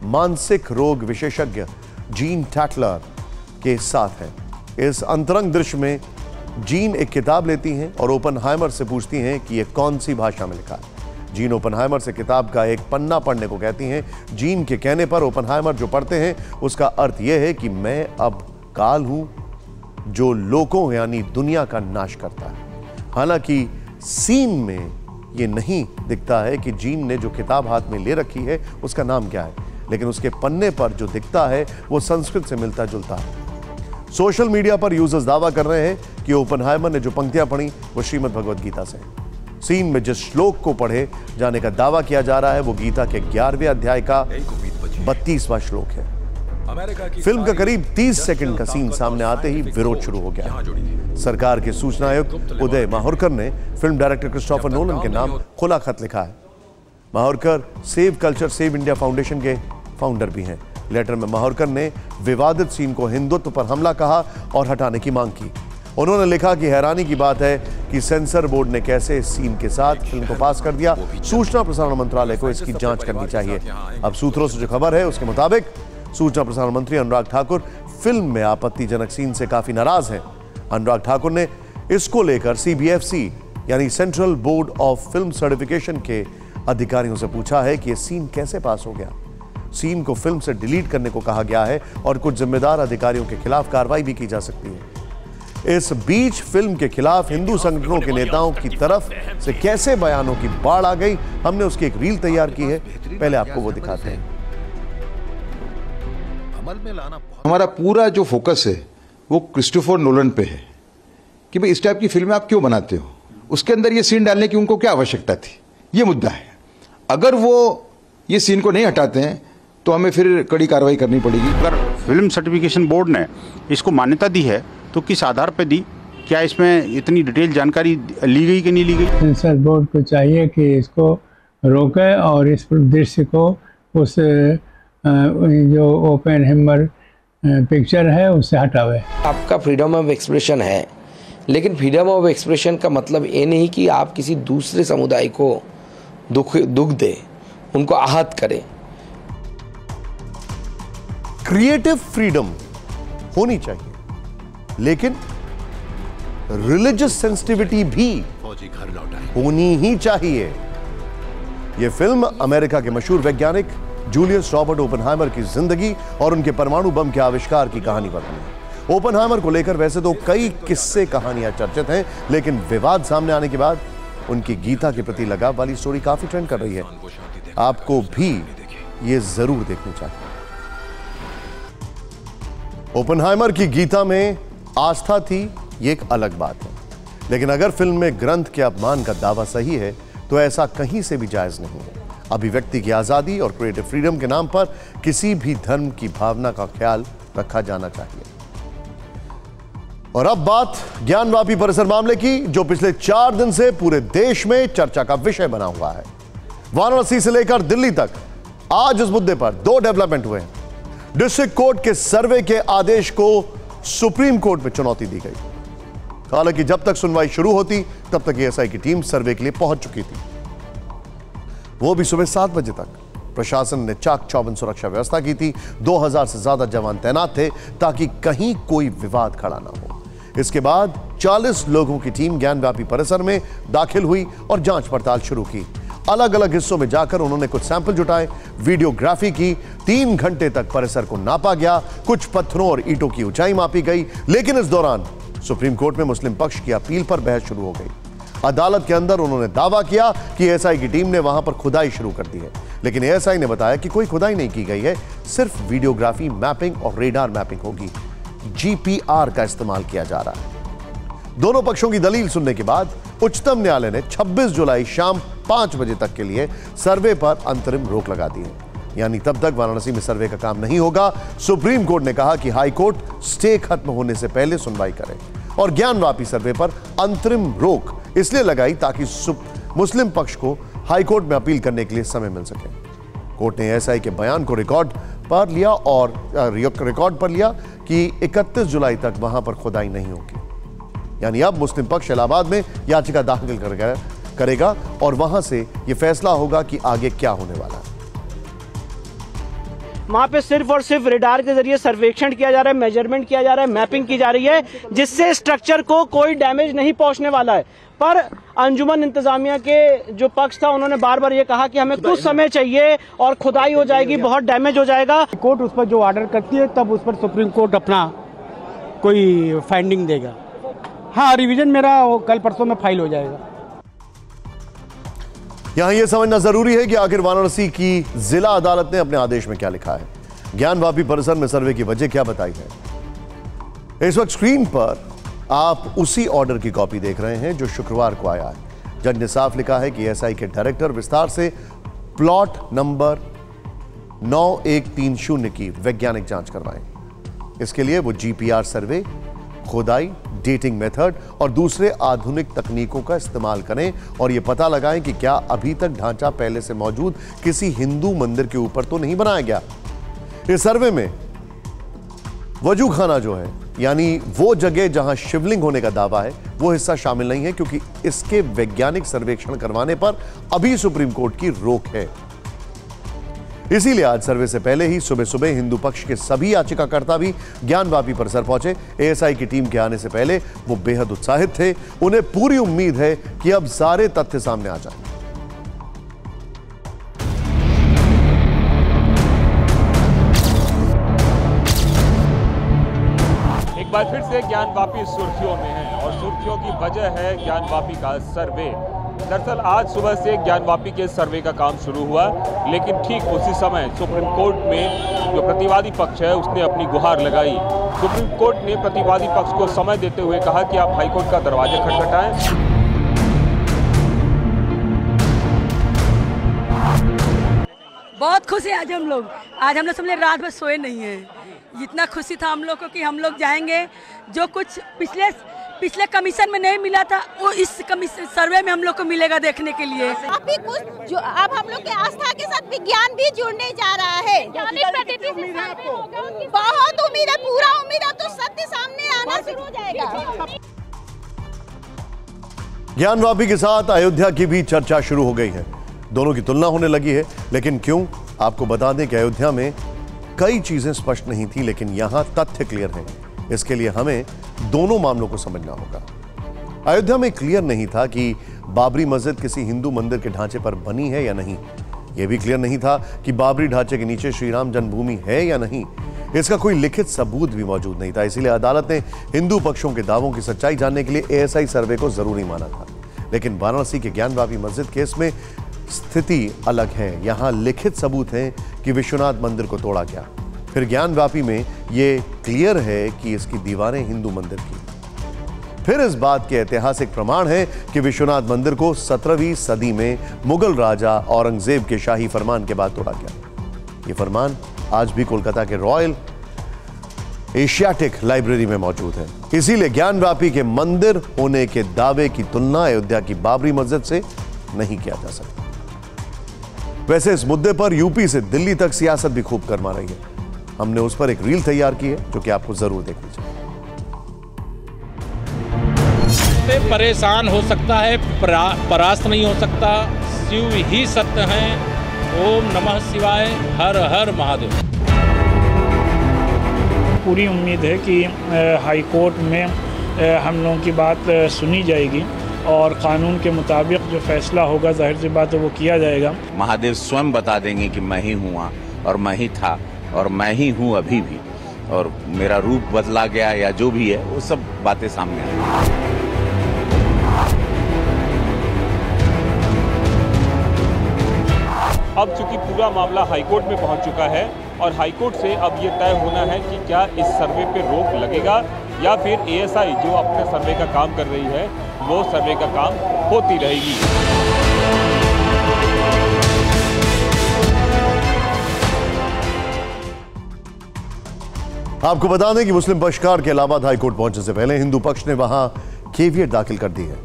मानसिक रोग विशेषज्ञ जीन टैटलर के साथ है। इस अंतरंग दृश्य में जीन एक किताब लेती हैं और ओपनहाइमर से पूछती हैं कि यह कौन सी भाषा में लिखा है। जीन ओपनहाइमर से किताब का एक पन्ना पढ़ने को कहती हैं। जीन के कहने पर ओपनहाइमर जो पढ़ते हैं उसका अर्थ यह है कि मैं अब काल हूं जो लोगों यानी दुनिया का नाश करता है। हालांकि सीन में यह नहीं दिखता है कि जीन ने जो किताब हाथ में ले रखी है उसका नाम क्या है, लेकिन उसके पन्ने पर जो दिखता है वो संस्कृत से मिलता जुलता है। सोशल मीडिया पर यूजर्स दावा कर रहे हैं कि ओपनहाइमर ने जो पंक्तियां पढ़ी वो श्रीमद् भगवद गीता से। सीन में जिस श्लोक को पढ़े जाने का दावा किया जा रहा है वो गीता के 11वें अध्याय का 32वां श्लोक है। फिल्म का करीब 30 सेकंड का सीन सामने आते ही विरोध शुरू हो गया। सरकार के सूचना आयुक्त उदय माहुरकर ने फिल्म डायरेक्टर क्रिस्टोफर नोलन के नाम खुला खत लिखा है। Mahurkar save culture save India foundation के फाउंडर भी हैं। लेटर में माहुरकर ने विवादित सीन को हिंदुत्व पर हमला कहा और हटाने की मांग की। उन्होंने लिखा कि हैरानी की बात है कि सेंसर बोर्ड ने कैसे इस सीन के साथ फिल्म को पास कर दिया। सूचना प्रसारण मंत्रालय को इसकी जांच करनी चाहिए। अब सूत्रों से जो खबर है उसके मुताबिक सूचना प्रसारण मंत्री अनुराग ठाकुर फिल्म में आपत्तिजनक सीन से काफी नाराज हैं। अनुराग ठाकुर ने इसको लेकर CBFC यानी central board of film certification के अधिकारियों से पूछा है कि यह सीन कैसे पास हो गया। सीन को फिल्म से डिलीट करने को कहा गया है और कुछ जिम्मेदार अधिकारियों के खिलाफ कार्रवाई भी की जा सकती है। इस बीच फिल्म के खिलाफ हिंदू संगठनों के नेताओं की तरफ से कैसे बयानों की बाढ़ आ गई, हमने उसकी एक रील तैयार की है, पहले आपको वो दिखाते हैं। हमारा पूरा जो फोकस है वो क्रिस्टोफर नोलन पे है कि भाई इस टाइप की फिल्में आप क्यों बनाते हो, उसके अंदर ये सीन डालने की उनको क्या आवश्यकता थी, ये मुद्दा है। अगर वो ये सीन को नहीं हटाते हैं तो हमें फिर कड़ी कार्रवाई करनी पड़ेगी। अगर फिल्म सर्टिफिकेशन बोर्ड ने इसको मान्यता दी है तो किस आधार पर दी, क्या इसमें इतनी डिटेल जानकारी ली गई कि नहीं ली गई? सेंसर बोर्ड को चाहिए कि इसको रोके और इस दृश्य को उस जो ओपनहाइमर पिक्चर है उससे हटावे। आपका फ्रीडम ऑफ एक्सप्रेशन है, लेकिन फ्रीडम ऑफ एक्सप्रेशन का मतलब ये नहीं कि आप किसी दूसरे समुदाय को दुख दे, उनको आहत करें। क्रिएटिव फ्रीडम होनी चाहिए, लेकिन रिलीजियस सेंसिटिविटी भी होनी ही चाहिए। यह फिल्म अमेरिका के मशहूर वैज्ञानिक जूलियस रॉबर्ट ओपेनहाइमर की जिंदगी और उनके परमाणु बम के आविष्कार की कहानी पर बनी है। ओपेनहाइमर को लेकर वैसे तो कई किस्से कहानियां चर्चित हैं, लेकिन विवाद सामने आने के बाद उनकी गीता के प्रति लगाव वाली स्टोरी काफी ट्रेंड कर रही है। आपको भी ये जरूर देखनी चाहिए। ओपेनहाइमर की गीता में आस्था थी, ये एक अलग बात है, लेकिन अगर फिल्म में ग्रंथ के अपमान का दावा सही है तो ऐसा कहीं से भी जायज नहीं है। अभिव्यक्ति की आजादी और क्रिएटिव फ्रीडम के नाम पर किसी भी धर्म की भावना का ख्याल रखा जाना चाहिए। और अब बात ज्ञानवापी परिसर मामले की, जो पिछले 4 दिन से पूरे देश में चर्चा का विषय बना हुआ है। वाराणसी से लेकर दिल्ली तक आज इस मुद्दे पर 2 डेवलपमेंट हुए हैं। डिस्ट्रिक्ट कोर्ट के सर्वे के आदेश को सुप्रीम कोर्ट में चुनौती दी गई। हालांकि जब तक सुनवाई शुरू होती तब तक एएसआई की टीम सर्वे के लिए पहुंच चुकी थी, वो भी सुबह 7 बजे तक। प्रशासन ने चाक चौबंद सुरक्षा व्यवस्था की थी। 2000 से ज्यादा जवान तैनात थे ताकि कहीं कोई विवाद खड़ा ना हो। इसके बाद 40 लोगों की टीम ज्ञानव्यापी परिसर में दाखिल हुई और जांच पड़ताल शुरू की। अलग अलग हिस्सों में जाकर उन्होंने कुछ सैंपल जुटाए, वीडियोग्राफी की। 3 घंटे तक परिसर को नापा गया, कुछ पत्थरों और ईंटों की ऊंचाई मापी गई। लेकिन इस दौरान सुप्रीम कोर्ट में मुस्लिम पक्ष की अपील पर बहस शुरू हो गई। अदालत के अंदर उन्होंने दावा किया कि एएसआई की टीम ने वहां पर खुदाई शुरू कर दी है, लेकिन एएसआई ने बताया कि कोई खुदाई नहीं की गई है, सिर्फ वीडियोग्राफी, मैपिंग और रेडार मैपिंग होगी। जीपीआर का इस्तेमाल किया जा रहा है। दोनों पक्षों की दलील सुनने के बाद उच्चतम न्यायालय ने 26 जुलाई शाम 5 बजे तक के लिए सर्वे पर अंतरिम रोक लगा दी है, यानी तब तक वाराणसी में सर्वे का काम नहीं होगा। सुप्रीम कोर्ट ने कहा कि हाई कोर्ट स्टे खत्म होने से पहले सुनवाई करे और ज्ञानवापी सर्वे पर अंतरिम रोक इसलिए लगाई ताकि मुस्लिम पक्ष को हाई कोर्ट में अपील करने के लिए समय मिल सके। कोर्ट ने एएसआई के बयान को रिकॉर्ड पर लिया कि 31 जुलाई तक वहां पर खुदाई नहीं होगी, यानी अब मुस्लिम पक्ष इलाहाबाद में याचिका दाखिल करेगा और वहां से यह फैसला होगा कि आगे क्या होने वाला है। वहाँ पे सिर्फ और सिर्फ रेडार के जरिए सर्वेक्षण किया जा रहा है, मेजरमेंट किया जा रहा है, मैपिंग की जा रही है, जिससे स्ट्रक्चर को कोई डैमेज नहीं पहुंचने वाला है। पर अंजुमन इंतजामिया के जो पक्ष था, उन्होंने बार बार ये कहा कि हमें कुछ समय चाहिए और खुदाई हो जाएगी, बहुत डैमेज हो जाएगा। कोर्ट उस पर जो ऑर्डर करती है तब उस पर सुप्रीम कोर्ट अपना कोई फाइंडिंग देगा। हाँ, रिवीजन मेरा कल परसों में फाइल हो जाएगा। यहां यह समझना जरूरी है कि आखिर वाराणसी की जिला अदालत ने अपने आदेश में क्या लिखा है, ज्ञानवापी परिसर में सर्वे की वजह क्या बताई है। इस वक्त स्क्रीन पर आप उसी ऑर्डर की कॉपी देख रहे हैं जो शुक्रवार को आया है। जज ने साफ लिखा है कि एएसआई के डायरेक्टर विस्तार से प्लॉट नंबर 9130 की वैज्ञानिक जांच करवाएं। इसके लिए वो जीपीआर सर्वे, खुदाई, डेटिंग मेथड और दूसरे आधुनिक तकनीकों का इस्तेमाल करें और यह पता लगाएं कि क्या अभी तक ढांचा पहले से मौजूद किसी हिंदू मंदिर के ऊपर तो नहीं बनाया गया। इस सर्वे में वजू खाना जो है, यानी वो जगह जहां शिवलिंग होने का दावा है, वो हिस्सा शामिल नहीं है, क्योंकि इसके वैज्ञानिक सर्वेक्षण करवाने पर अभी सुप्रीम कोर्ट की रोक है। इसीलिए आज सर्वे से पहले ही सुबह सुबह हिंदू पक्ष के सभी याचिकाकर्ता भी ज्ञानवापी परिसर पहुंचे। एएसआई की टीम के आने से पहले वो बेहद उत्साहित थे। उन्हें पूरी उम्मीद है कि अब सारे तथ्य सामने आ जाएं। एक बार फिर से ज्ञानवापी सुर्खियों में है और सुर्खियों की वजह है ज्ञानवापी का सर्वे। दरअसल आज सुबह से ज्ञानवापी के सर्वे का काम शुरू हुआ, लेकिन ठीक उसी समय सुप्रीम कोर्ट में जो प्रतिवादी पक्ष है उसने अपनी गुहार लगाई। सुप्रीम कोर्ट ने प्रतिवादी पक्ष को समय देते हुए कहा कि आप हाईकोर्ट का दरवाजा खटखटाएं। बहुत खुश है आज हम लोग सबने रात भर सोए नहीं है। इतना खुशी था हम लोग को कि हम लोग जाएंगे। जो कुछ पिछले पिछले कमीशन में नहीं मिला था, वो इस कमीशन सर्वे में हम लोग को मिलेगा देखने के लिए। अभी कुछ जो अब हम लोग के आस्था के साथ विज्ञान भी जुड़ने जा रहा है। बहुत उम्मीद है, पूरा उम्मीद है, तो सत्य सामने आना शुरू हो जाएगा। ज्ञानवापी के साथ अयोध्या की भी चर्चा शुरू हो गई है, दोनों की तुलना होने लगी है। लेकिन क्यों? आपको बता दें कि अयोध्या में कई चीजें स्पष्ट नहीं थी, लेकिन यहां तथ्य क्लियर हैं। इसके लिए हमें दोनों मामलों को समझना होगा। अयोध्या में क्लियर नहीं था कि बाबरी मस्जिद किसी हिंदू मंदिर के ढांचे पर बनी है या नहीं। यह भी क्लियर नहीं था कि बाबरी ढांचे के नीचे श्री राम जन्मभूमि है या नहीं। इसका कोई लिखित सबूत भी मौजूद नहीं था। इसीलिए अदालत ने हिंदू पक्षों के दावों की सच्चाई जानने के लिए एएसआई सर्वे को जरूरी माना था। लेकिन वाराणसी के ज्ञानवापी मस्जिद केस में स्थिति अलग है। यहां लिखित सबूत हैं कि विश्वनाथ मंदिर को तोड़ा गया। फिर ज्ञानवापी में यह क्लियर है कि इसकी दीवारें हिंदू मंदिर की। फिर इस बात के ऐतिहासिक प्रमाण है कि विश्वनाथ मंदिर को 17वीं सदी में मुगल राजा औरंगजेब के शाही फरमान के बाद तोड़ा गया। यह फरमान आज भी कोलकाता के रॉयल एशियाटिक लाइब्रेरी में मौजूद है। इसीलिए ज्ञानवापी के मंदिर होने के दावे की तुलना अयोध्या की बाबरी मस्जिद से नहीं किया जा सकता। वैसे इस मुद्दे पर यूपी से दिल्ली तक सियासत भी खूब गर्मा रही है। हमने उस पर एक रील तैयार की है जो कि आपको जरूर देखनी चाहिए। परेशान हो सकता है, परास्त नहीं हो सकता। शिव ही सत्य हैं। ओम नमः शिवाय, हर हर महादेव। पूरी उम्मीद है कि हाई कोर्ट में हम लोगों की बात सुनी जाएगी और कानून के मुताबिक जो फैसला होगा, जाहिर सी बात है, वो किया जाएगा। महादेव स्वयं बता देंगे कि मैं ही हुआ और मैं ही था और मैं ही हूँ अभी भी, और मेरा रूप बदला गया या जो भी है, वो सब बातें सामने आएंगी। अब चूंकि पूरा मामला हाईकोर्ट में पहुंच चुका है और हाईकोर्ट से अब ये तय होना है कि क्या इस सर्वे पे रोक लगेगा या फिर एएसआई जो अपने सर्वे का काम कर रही है वो सर्वे का काम होती रहेगी। आपको बता दें कि मुस्लिम पक्षकार के इलाहाबाद हाईकोर्ट पहुंचने से पहले हिंदू पक्ष ने वहां केवियट दाखिल कर दी है।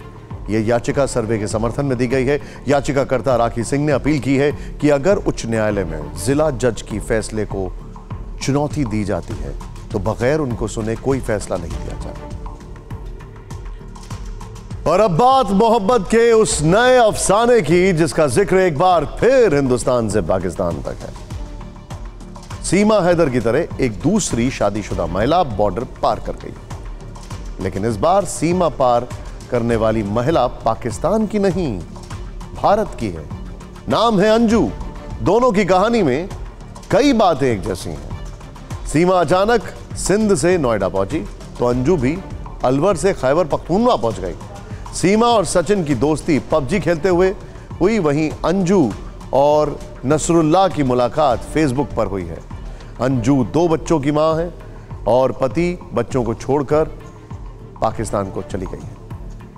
यह याचिका सर्वे के समर्थन में दी गई है। याचिकाकर्ता राखी सिंह ने अपील की है कि अगर उच्च न्यायालय में जिला जज की फैसले को चुनौती दी जाती है तो बगैर उनको सुने कोई फैसला नहीं दिया जाए। और अब बात मोहब्बत के उस नए अफसाने की जिसका जिक्र एक बार फिर हिंदुस्तान से पाकिस्तान तक है। सीमा हैदर की तरह एक दूसरी शादीशुदा महिला बॉर्डर पार कर गई, लेकिन इस बार सीमा पार करने वाली महिला पाकिस्तान की नहीं, भारत की है। नाम है अंजू। दोनों की कहानी में कई बातें एक जैसी हैं। सीमा अचानक सिंध से नोएडा पहुंची तो अंजू भी अलवर से खैबर पख्तूनख्वा पहुंच गई। सीमा और सचिन की दोस्ती पबजी खेलते हुए हुई, वहीं अंजू और नसरुल्लाह की मुलाकात फेसबुक पर हुई है। अंजू 2 बच्चों की मां है और पति बच्चों को छोड़कर पाकिस्तान को चली गई है।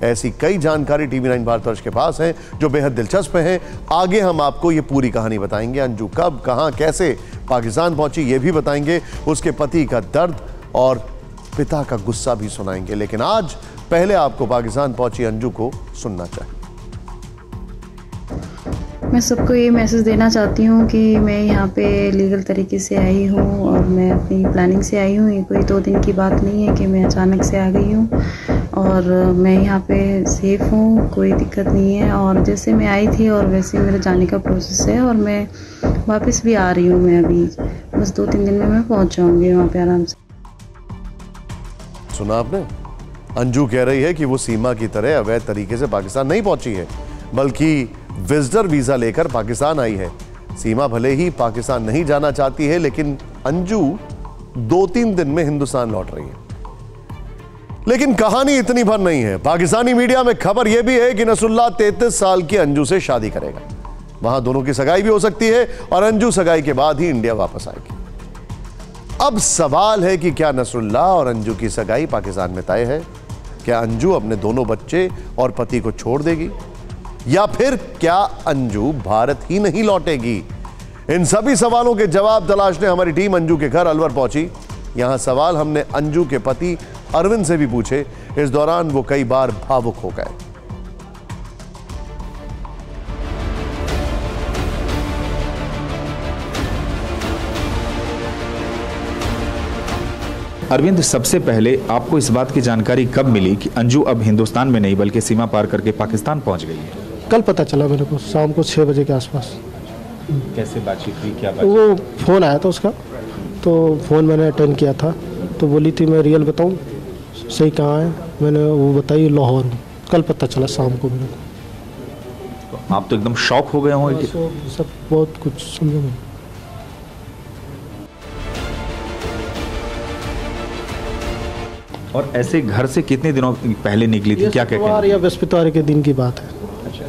ऐसी कई जानकारी टीवी 9 भारतवर्ष के पास है जो बेहद दिलचस्प है। आगे हम आपको ये पूरी कहानी बताएंगे। अंजू कब, कहां, कैसे पाकिस्तान पहुंची ये भी बताएंगे। उसके पति का दर्द और पिता का गुस्सा भी सुनाएंगे। लेकिन आज पहले आपको पाकिस्तान पहुंची अंजू को सुनना चाहिए। मैं सबको ये मैसेज देना चाहती हूँ कि मैं यहाँ पे लीगल तरीके से आई हूँ और मैं अपनी प्लानिंग से आई हूँ। ये कोई 2 दिन की बात नहीं है कि मैं अचानक से आ गई हूँ और मैं यहाँ पे सेफ़ हूँ, कोई दिक्कत नहीं है। और जैसे मैं आई थी और वैसे मेरे जाने का प्रोसेस है और मैं वापस भी आ रही हूँ। मैं अभी बस 2-3 दिन में मैं पहुँच जाऊँगी वहाँ पे आराम से। सुना आपने? अंजू कह रही है कि वो सीमा की तरह अवैध तरीके से पाकिस्तान नहीं पहुंची है, बल्कि विजिटर वीजा लेकर पाकिस्तान आई है। सीमा भले ही पाकिस्तान नहीं जाना चाहती है, लेकिन अंजू 2-3 दिन में हिंदुस्तान लौट रही है। लेकिन कहानी इतनी भर नहीं है। पाकिस्तानी मीडिया में खबर यह भी है कि नसरुल्लाह 33 साल की अंजू से शादी करेगा। वहां दोनों की सगाई भी हो सकती है और अंजू सगाई के बाद ही इंडिया वापस आएगी। अब सवाल है कि क्या नसरुल्लाह और अंजू की सगाई पाकिस्तान में तय है? क्या अंजू अपने दोनों बच्चे और पति को छोड़ देगी या फिर क्या अंजू भारत ही नहीं लौटेगी? इन सभी सवालों के जवाब तलाशने हमारी टीम अंजू के घर अलवर पहुंची। यहां सवाल हमने अंजू के पति अरविंद से भी पूछे, इस दौरान वो कई बार भावुक हो गए। अरविंद, सबसे पहले आपको इस बात की जानकारी कब मिली कि अंजू अब हिंदुस्तान में नहीं बल्कि सीमा पार करके पाकिस्तान पहुंच गई है? कल पता चला मेरे को, शाम को 6 बजे के आसपास। कैसे बातचीत हुई, क्या बात? वो फ़ोन आया था उसका, तो फ़ोन मैंने अटेंड किया था, तो बोली थी मैं रियल बताऊं सही कहाँ है, मैंने वो बताई लाहौर हूँ। कल पता चला शाम को मेरे को। तो आप तो एकदम शॉक हो गए होंगे। सब बहुत कुछ समझो मैं। और ऐसे घर से कितने दिनों पहले निकली थी, क्या क्या या बृहस्पतिवार के दिन की बात है। अच्छा,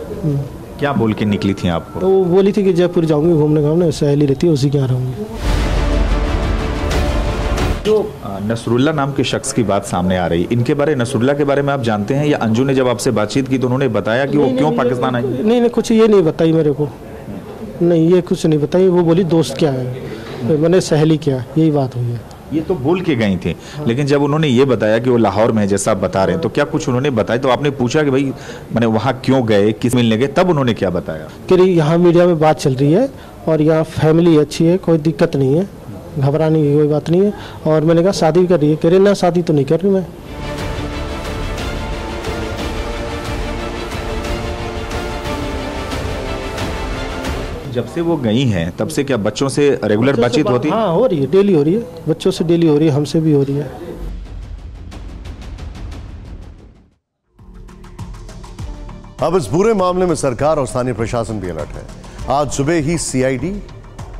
क्या बोल के निकली थी आपको? तो वो बोली थी कि जयपुर जाऊंगी घूमने का, सहेली रहती है उसी के यहाँ रहूंगी। जो नसरुल्ला नाम के शख्स की बात सामने आ रही, इनके बारे नसरुल्ला के बारे में आप जानते हैं या अंजू ने जब आपसे बातचीत की तो उन्होंने बताया कि वो क्यों पाकिस्तान आई? नहीं, कुछ ये नहीं बताई मेरे को, नहीं ये कुछ नहीं बताई। वो बोली दोस्त क्या है, मैंने सहेली क्या, यही बात हुई है। ये तो बोल के गई थी, लेकिन जब उन्होंने ये बताया कि वो लाहौर में जैसा आप बता रहे हैं, तो क्या कुछ उन्होंने बताया? तो आपने पूछा कि भाई मैंने वहाँ क्यों गए, किस मिलने गए, तब उन्होंने क्या बताया? कि यहाँ मीडिया में बात चल रही है और यहाँ फैमिली अच्छी है, कोई दिक्कत नहीं है, घबराने की कोई बात नहीं है। और मैंने कहा शादी कर रही है, कह रही ना शादी तो नहीं कर रही मैं। जब से वो गई हैं तब से क्या बच्चों से रेगुलर बातचीत होती है? हाँ हो रही है, डेली हो रही है, बच्चों से डेली हो रही है, हमसे भी हो रही है। अब इस पूरे मामले में सरकार और स्थानीय प्रशासन भी अलर्ट है। आज सुबह ही सीआईडी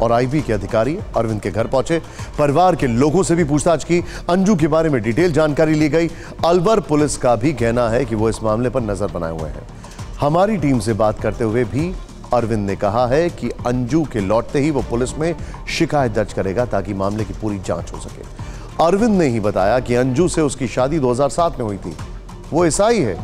और आईबी के अधिकारी अरविंद के घर पहुंचे, परिवार के लोगों से भी पूछताछ की, अंजू के बारे में डिटेल जानकारी ली गई। अलवर पुलिस का भी कहना है कि वो इस मामले पर नजर बनाए हुए हैं। हमारी टीम से बात करते हुए भी अरविंद ने कहा है कि अंजू के लौटते ही वो पुलिस में शिकायत दर्ज करेगा ताकि मामले की पूरी जांच हो सके। अरविंद ने ही बताया कि अंजू से उसकी शादी 2007 में हुई थी। वो ईसाई है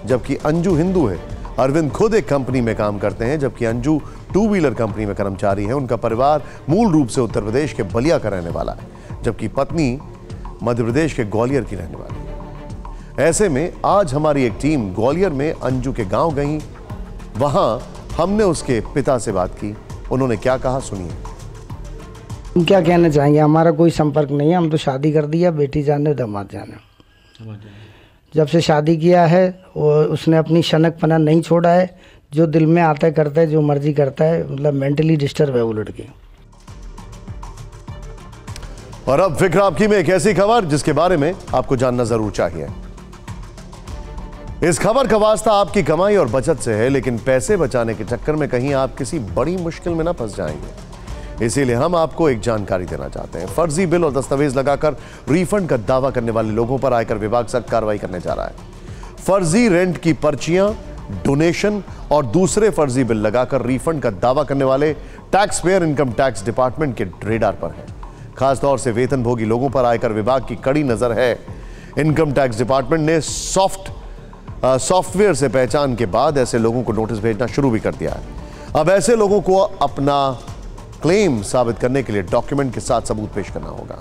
जबकि अंजू हिंदू है। अरविंद खुद एक कंपनी में काम करते हैं जबकि अंजू 2 व्हीलर कंपनी में कर्मचारी है। उनका परिवार मूल रूप से उत्तर प्रदेश के बलिया का रहने वाला है जबकि पत्नी मध्य प्रदेश के ग्वालियर की रहने वाली है। ऐसे में आज हमारी एक टीम ग्वालियर में अंजू के गांव गई। वहां हमने उसके पिता से बात की, उन्होंने क्या कहा सुनिए। हम क्या कहना चाहेंगे, हमारा कोई संपर्क नहीं है, हम तो शादी कर दिया, बेटी जाने दामाद जाने। जब से शादी किया है वो उसने अपनी शनकपना नहीं छोड़ा है, जो दिल में आता है करता है, जो मर्जी करता है, मतलब मेंटली डिस्टर्ब है वो लड़की। और अब फिक्र आपकी में एक ऐसी खबर जिसके बारे में आपको जानना जरूर चाहिए। इस खबर का वास्ता आपकी कमाई और बचत से है, लेकिन पैसे बचाने के चक्कर में कहीं आप किसी बड़ी मुश्किल में ना फंस जाएंगे। इसीलिए हम आपको एक जानकारी देना चाहते हैं। फर्जी बिल और दस्तावेज लगाकर रिफंड का दावा करने वाले लोगों पर आयकर विभाग सख्त कार्रवाई करने जा रहा है। फर्जी रेंट की पर्चियां, डोनेशन और दूसरे फर्जी बिल लगाकर रिफंड का दावा करने वाले tax payer income tax department के रेडार पर है। खासतौर से वेतनभोगी लोगों पर आयकर विभाग की कड़ी नजर है। इनकम टैक्स डिपार्टमेंट ने सॉफ्टवेयर से पहचान के बाद ऐसे लोगों को नोटिस भेजना शुरू भी कर दिया है। अब ऐसे लोगों को अपना क्लेम साबित करने के लिए डॉक्यूमेंट के साथ सबूत पेश करना होगा।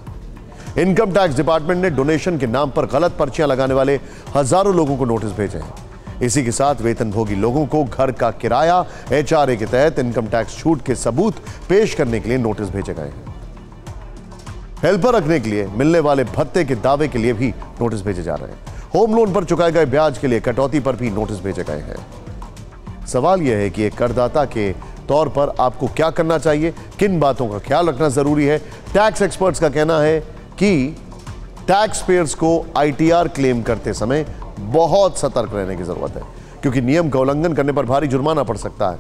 इनकम टैक्स डिपार्टमेंट ने डोनेशन के नाम पर गलत पर्चियां लगाने वाले हजारों लोगों को नोटिस भेजे हैं। इसी के साथ वेतनभोगी लोगों को घर का किराया HRA के तहत इनकम टैक्स छूट के सबूत पेश करने के लिए नोटिस भेजे गए हैं। हेल्पर रखने के लिए मिलने वाले भत्ते के दावे के लिए भी नोटिस भेजे जा रहे हैं। होम लोन पर चुकाए गए ब्याज के लिए कटौती पर भी नोटिस भेजे गए हैं। सवाल यह है कि एक करदाता के तौर पर आपको क्या करना चाहिए, किन बातों का ख्याल रखना जरूरी है। टैक्स एक्सपर्ट्स का कहना है कि टैक्स पेयर्स को ITR क्लेम करते समय बहुत सतर्क रहने की जरूरत है, क्योंकि नियम का उल्लंघन करने पर भारी जुर्माना पड़ सकता है।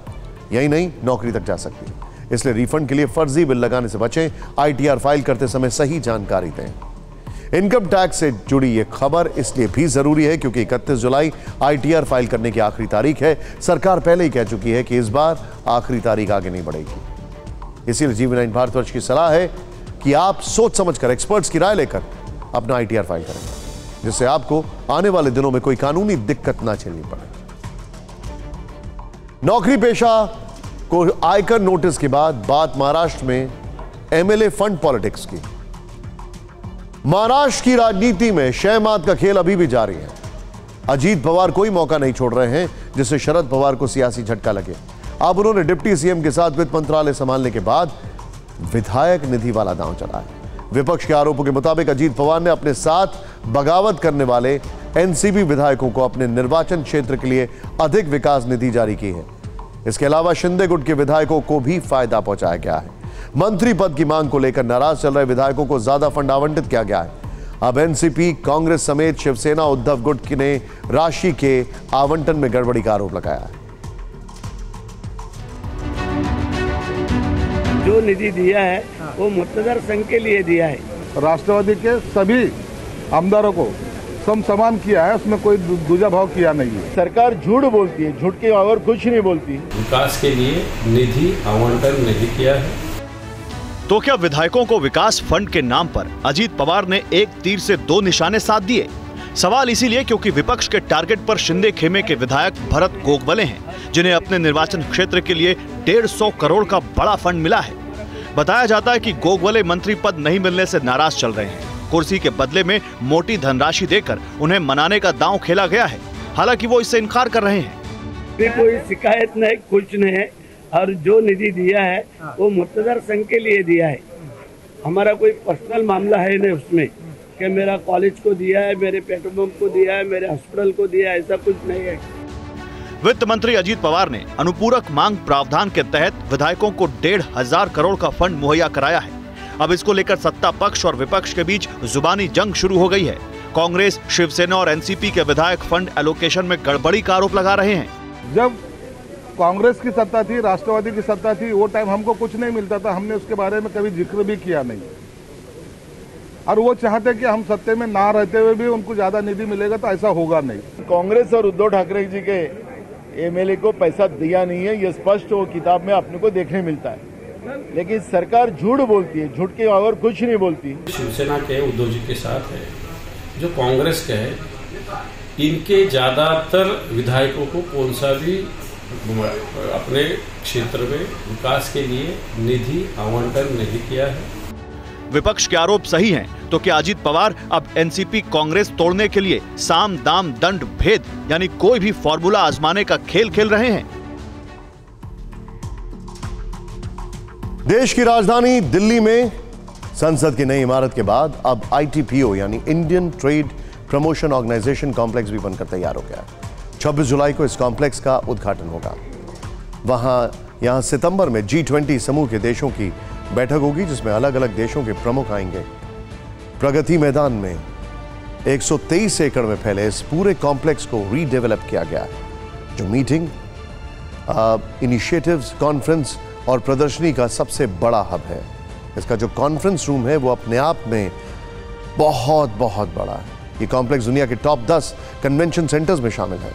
यही नहीं, नौकरी तक जा सकती है। इसलिए रिफंड के लिए फर्जी बिल लगाने से बचें। ITR फाइल करते समय सही जानकारी दें। इनकम टैक्स से जुड़ी यह खबर इसलिए भी जरूरी है क्योंकि 31 जुलाई ITR फाइल करने की आखिरी तारीख है। सरकार पहले ही कह चुकी है कि इस बार आखिरी तारीख आगे नहीं बढ़ेगी। इसीलिए GV9 भारतवर्ष की सलाह है कि आप सोच समझकर एक्सपर्ट्स की राय लेकर अपना ITR फाइल करें, जिससे आपको आने वाले दिनों में कोई कानूनी दिक्कत ना झेलनी पड़े। नौकरी पेशा को आयकर नोटिस के बाद बात महाराष्ट्र में MLA फंड पॉलिटिक्स की। महाराष्ट्र की राजनीति में शहमात का खेल अभी भी जारी है। अजीत पवार कोई मौका नहीं छोड़ रहे हैं जिससे शरद पवार को सियासी झटका लगे। अब उन्होंने डिप्टी सीएम के साथ वित्त मंत्रालय संभालने के बाद विधायक निधि वाला दांव चला है। विपक्ष के आरोपों के मुताबिक अजीत पवार ने अपने साथ बगावत करने वाले एनसीपी विधायकों को अपने निर्वाचन क्षेत्र के लिए अधिक विकास निधि जारी की है। इसके अलावा शिंदे गुट के विधायकों को भी फायदा पहुंचाया गया है। मंत्री पद की मांग को लेकर नाराज चल रहे विधायकों को ज्यादा फंड आवंटित किया गया है। अब एनसीपी, कांग्रेस समेत शिवसेना, उद्धव गुट ने राशि के आवंटन में गड़बड़ी का आरोप लगाया है। जो निधि दिया है वो मुक्तदर संघ के लिए दिया है। राष्ट्रवादी के सभी आमदारों को समान किया है, उसमें कोई दूजा भाव किया नहीं है। सरकार झूठ बोलती है, झूठ के और कुछ नहीं बोलती। विकास के लिए निधि आवंटन नहीं किया है। तो क्या विधायकों को विकास फंड के नाम पर अजीत पवार ने एक तीर से दो निशाने साध दिए? सवाल इसीलिए क्योंकि विपक्ष के टारगेट पर शिंदे खेमे के विधायक भरत गोगवले हैं, जिन्हें अपने निर्वाचन क्षेत्र के लिए 150 करोड़ का बड़ा फंड मिला है। बताया जाता है कि गोगवले मंत्री पद नहीं मिलने से नाराज चल रहे हैं। कुर्सी के बदले में मोटी धनराशि देकर उन्हें मनाने का दांव खेला गया है। हालांकि वो इससे इनकार कर रहे हैं। कोई शिकायत नहीं, कुछ नहीं है, और जो निधि दिया है वो मुक्तदर संघ के लिए दिया है। हमारा कोई पर्सनल मामला है नहीं उसमें कि मेरा कॉलेज को दिया है, मेरे पेट्रोल पंप को दिया है, मेरे हॉस्पिटल को दिया है, ऐसा कुछ नहीं है। वित्त मंत्री अजीत पवार ने अनुपूरक मांग प्रावधान के तहत विधायकों को 1,500 करोड़ का फंड मुहैया कराया है। अब इसको लेकर सत्ता पक्ष और विपक्ष के बीच जुबानी जंग शुरू हो गई है। कांग्रेस, शिवसेना और एनसीपी के विधायक फंड एलोकेशन में गड़बड़ी का आरोप लगा रहे हैं। जब कांग्रेस की सत्ता थी, राष्ट्रवादी की सत्ता थी, वो टाइम हमको कुछ नहीं मिलता था, हमने उसके बारे में कभी जिक्र भी किया नहीं। और वो चाहते कि हम सत्ते में ना रहते हुए भी उनको ज्यादा निधि मिलेगा, तो ऐसा होगा नहीं। कांग्रेस और उद्धव ठाकरे जी के एमएलए को पैसा दिया नहीं है, ये स्पष्ट वो किताब में अपने को देखने मिलता है। लेकिन सरकार झूठ बोलती है, झूठ के और कुछ नहीं बोलती। शिवसेना के उद्धव जी के साथ है, जो कांग्रेस के है, इनके ज्यादातर विधायकों को कौन सा भी अपने क्षेत्र में विकास के लिए निधि आवंटन नहीं किया है। विपक्ष के आरोप सही हैं, तो क्या अजीत पवार अब एनसीपी कांग्रेस तोड़ने के लिए साम दाम दंड भेद यानी कोई भी फॉर्मूला आजमाने का खेल खेल रहे हैं? देश की राजधानी दिल्ली में संसद की नई इमारत के बाद अब आईटीपीओ यानी Indian Trade Promotion Organisation Complex भी बनकर तैयार हो गया। 26 जुलाई को इस कॉम्प्लेक्स का उद्घाटन होगा। यहां सितंबर में G20 समूह के देशों की बैठक होगी, जिसमें अलग अलग देशों के प्रमुख आएंगे। प्रगति मैदान में 123 एकड़ में फैले इस पूरे कॉम्प्लेक्स को रीडेवलप किया गया है, जो मीटिंग, इनिशिएटिव्स, कॉन्फ्रेंस और प्रदर्शनी का सबसे बड़ा हब है। इसका जो कॉन्फ्रेंस रूम है वो अपने आप में बहुत बड़ा है। ये कॉम्प्लेक्स दुनिया के टॉप 10 कन्वेंशन सेंटर्स में शामिल है।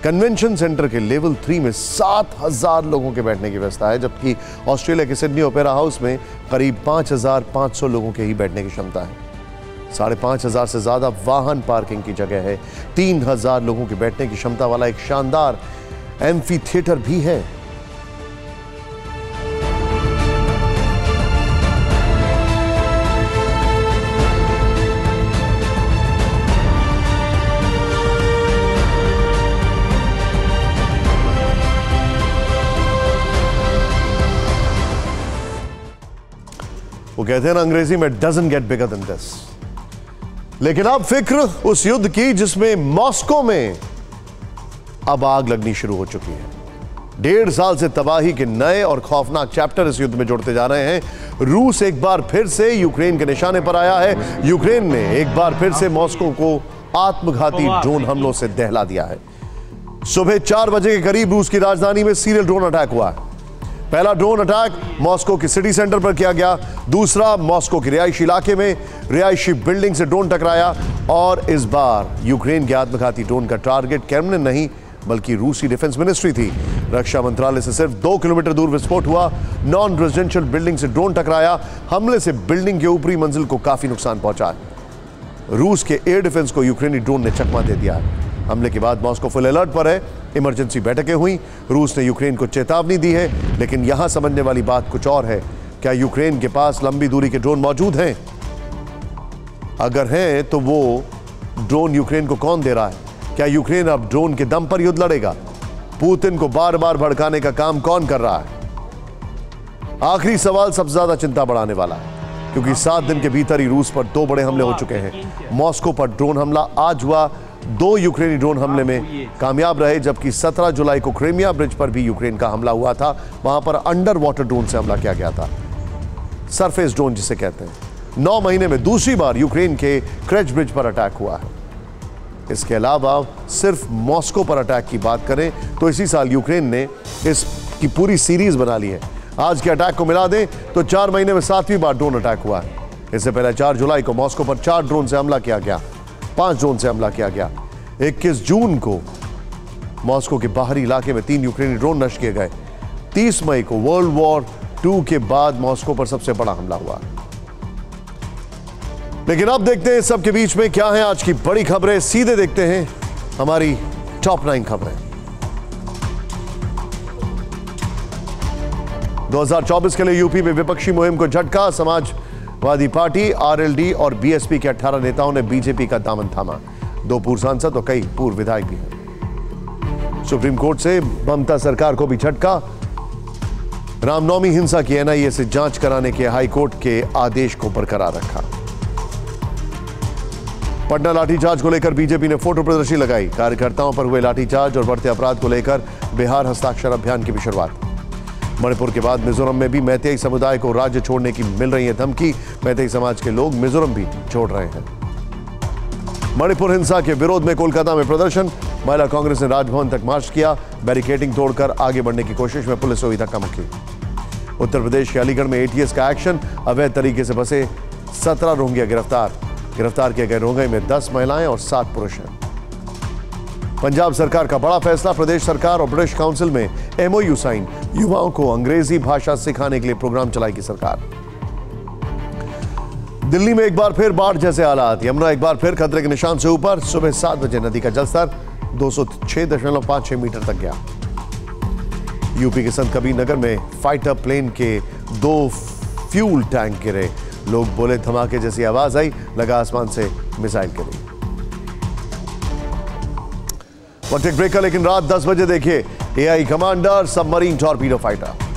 कन्वेंशन सेंटर के लेवल 3 में 7,000 लोगों के बैठने की व्यवस्था है, जबकि ऑस्ट्रेलिया के सिडनी ओपेरा हाउस में करीब 5,500 लोगों के ही बैठने की क्षमता है। 5,500 से ज्यादा वाहन पार्किंग की जगह है। 3,000 लोगों के बैठने की क्षमता वाला एक शानदार एम्फी थिएटर भी है। वो कहते हैं ना अंग्रेजी में, doesn't get bigger than this. लेकिन अब फिक्र उस युद्ध की जिसमें मॉस्को में अब आग लगनी शुरू हो चुकी है। 1.5 साल से तबाही के नए और खौफनाक चैप्टर इस युद्ध में जुड़ते जा रहे हैं। रूस एक बार फिर से यूक्रेन के निशाने पर आया है। यूक्रेन ने एक बार फिर से मॉस्को को आत्मघाती ड्रोन हमलों से दहला दिया है। सुबह 4 बजे के करीब रूस की राजधानी में सीरियल ड्रोन अटैक हुआ है। पहला ड्रोन अटैक मॉस्को के सिटी सेंटर पर किया गया, दूसरा मॉस्को के रिहायशी इलाके में रिहायशी बिल्डिंग से ड्रोन टकराया। और इस बार यूक्रेन के आत्मघाती ड्रोन का टारगेट क्रेमलिन नहीं बल्कि रूसी डिफेंस मिनिस्ट्री थी। रक्षा मंत्रालय से सिर्फ 2 किलोमीटर दूर विस्फोट हुआ। नॉन रेजिडेंशियल बिल्डिंग से ड्रोन टकराया। हमले से बिल्डिंग के ऊपरी मंजिल को काफी नुकसान पहुंचा है। रूस के एयर डिफेंस को यूक्रेनी ड्रोन ने चकमा दे दिया है। हमले के बाद मॉस्को फुल अलर्ट पर है। इमरजेंसी बैठकें हुई। रूस ने यूक्रेन को चेतावनी दी है, लेकिन यहां समझने वाली बात कुछ और है। क्या यूक्रेन के पास लंबी दूरी के ड्रोन मौजूद हैं? अगर हैं तो वो ड्रोन यूक्रेन को कौन दे रहा है? क्या यूक्रेन अब ड्रोन के दम पर युद्ध लड़ेगा? पुतिन को बार बार भड़काने का काम कौन कर रहा है? आखिरी सवाल सबसे ज्यादा चिंता बढ़ाने वाला है, क्योंकि 7 दिन के भीतर ही रूस पर 2 बड़े हमले हो चुके हैं। मॉस्को पर ड्रोन हमला आज हुआ, 2 यूक्रेनी ड्रोन हमले में कामयाब रहे, जबकि 17 जुलाई को क्रीमिया ब्रिज पर भी यूक्रेन का हमला हुआ था। वहां पर अंडर वाटर ड्रोन से हमला किया गया था, सरफेस ड्रोन जिसे कहते हैं। 9 महीने में दूसरी बार यूक्रेन के क्रेच ब्रिज पर अटैक हुआ है। इसके अलावा सिर्फ मॉस्को पर अटैक की बात करें तो इसी साल यूक्रेन ने इसकी पूरी सीरीज बना ली है। आज के अटैक को मिला दें तो 4 महीने में 7वीं बार ड्रोन अटैक हुआ है। इससे पहले 4 जुलाई को मॉस्को पर 4 ड्रोन से हमला किया गया, 5 ड्रोन से हमला किया गया। 21 जून को मॉस्को के बाहरी इलाके में 3 यूक्रेनी ड्रोन नष्ट किए गए। 30 मई को वर्ल्ड वॉर 2 के बाद मॉस्को पर सबसे बड़ा हमला हुआ। लेकिन अब देखते हैं सबके बीच में क्या है आज की बड़ी खबरें। सीधे देखते हैं हमारी टॉप 9 खबरें। 2024 के लिए यूपी में विपक्षी मुहिम को झटका। समाजवादी पार्टी, आरएलडी और बीएसपी के 18 नेताओं ने बीजेपी का दामन थामा। 2 पूर्व सांसद और कई पूर्व विधायक भी हैं। सुप्रीम कोर्ट से ममता सरकार को भी झटका। रामनवमी हिंसा की एनआईए से जांच कराने के हाईकोर्ट के आदेश को बरकरार रखा। पटना लाठीचार्ज को लेकर बीजेपी ने फोटो प्रदर्शनी लगाई। कार्यकर्ताओं पर हुए लाठीचार्ज और बढ़ते अपराध को लेकर बिहार हस्ताक्षर अभियान की भी शुरुआत। मणिपुर के बाद मिजोरम में भी मैतेई समुदाय को राज्य छोड़ने की मिल रही है धमकी। मैतेई समाज के लोग मिजोरम भी छोड़ रहे हैं। मणिपुर हिंसा के विरोध में कोलकाता में प्रदर्शन। महिला कांग्रेस ने राजभवन तक मार्च किया। बैरिकेडिंग तोड़कर आगे बढ़ने की कोशिश में पुलिस हुई धक्का-मुक्की। उत्तर प्रदेश के अलीगढ़ में एटीएस का एक्शन। अवैध तरीके से बसे 17 रोहिंग्या गिरफ्तार किए गए रोहिंग्या में 10 महिलाएं और 7 पुरुष हैं। पंजाब सरकार का बड़ा फैसला। प्रदेश सरकार और ब्रिटिश काउंसिल में एमओयू साइन। युवाओं को अंग्रेजी भाषा सिखाने के लिए प्रोग्राम चलाएगी सरकार। दिल्ली में एक बार फिर बाढ़ जैसे हालात। यमुना एक बार फिर खतरे के निशान से ऊपर। सुबह 7 बजे नदी का जलस्तर 206.56 मीटर तक गया। यूपी के संत कबीर नगर में फाइटर प्लेन के 2 फ्यूल टैंक गिरे। लोग बोले धमाके जैसी आवाज आई, लगा आसमान से मिसाइल गिरी। वक्त एक ब्रेक का, लेकिन रात 10 बजे देखिए AI commander submarine torpedo fighter.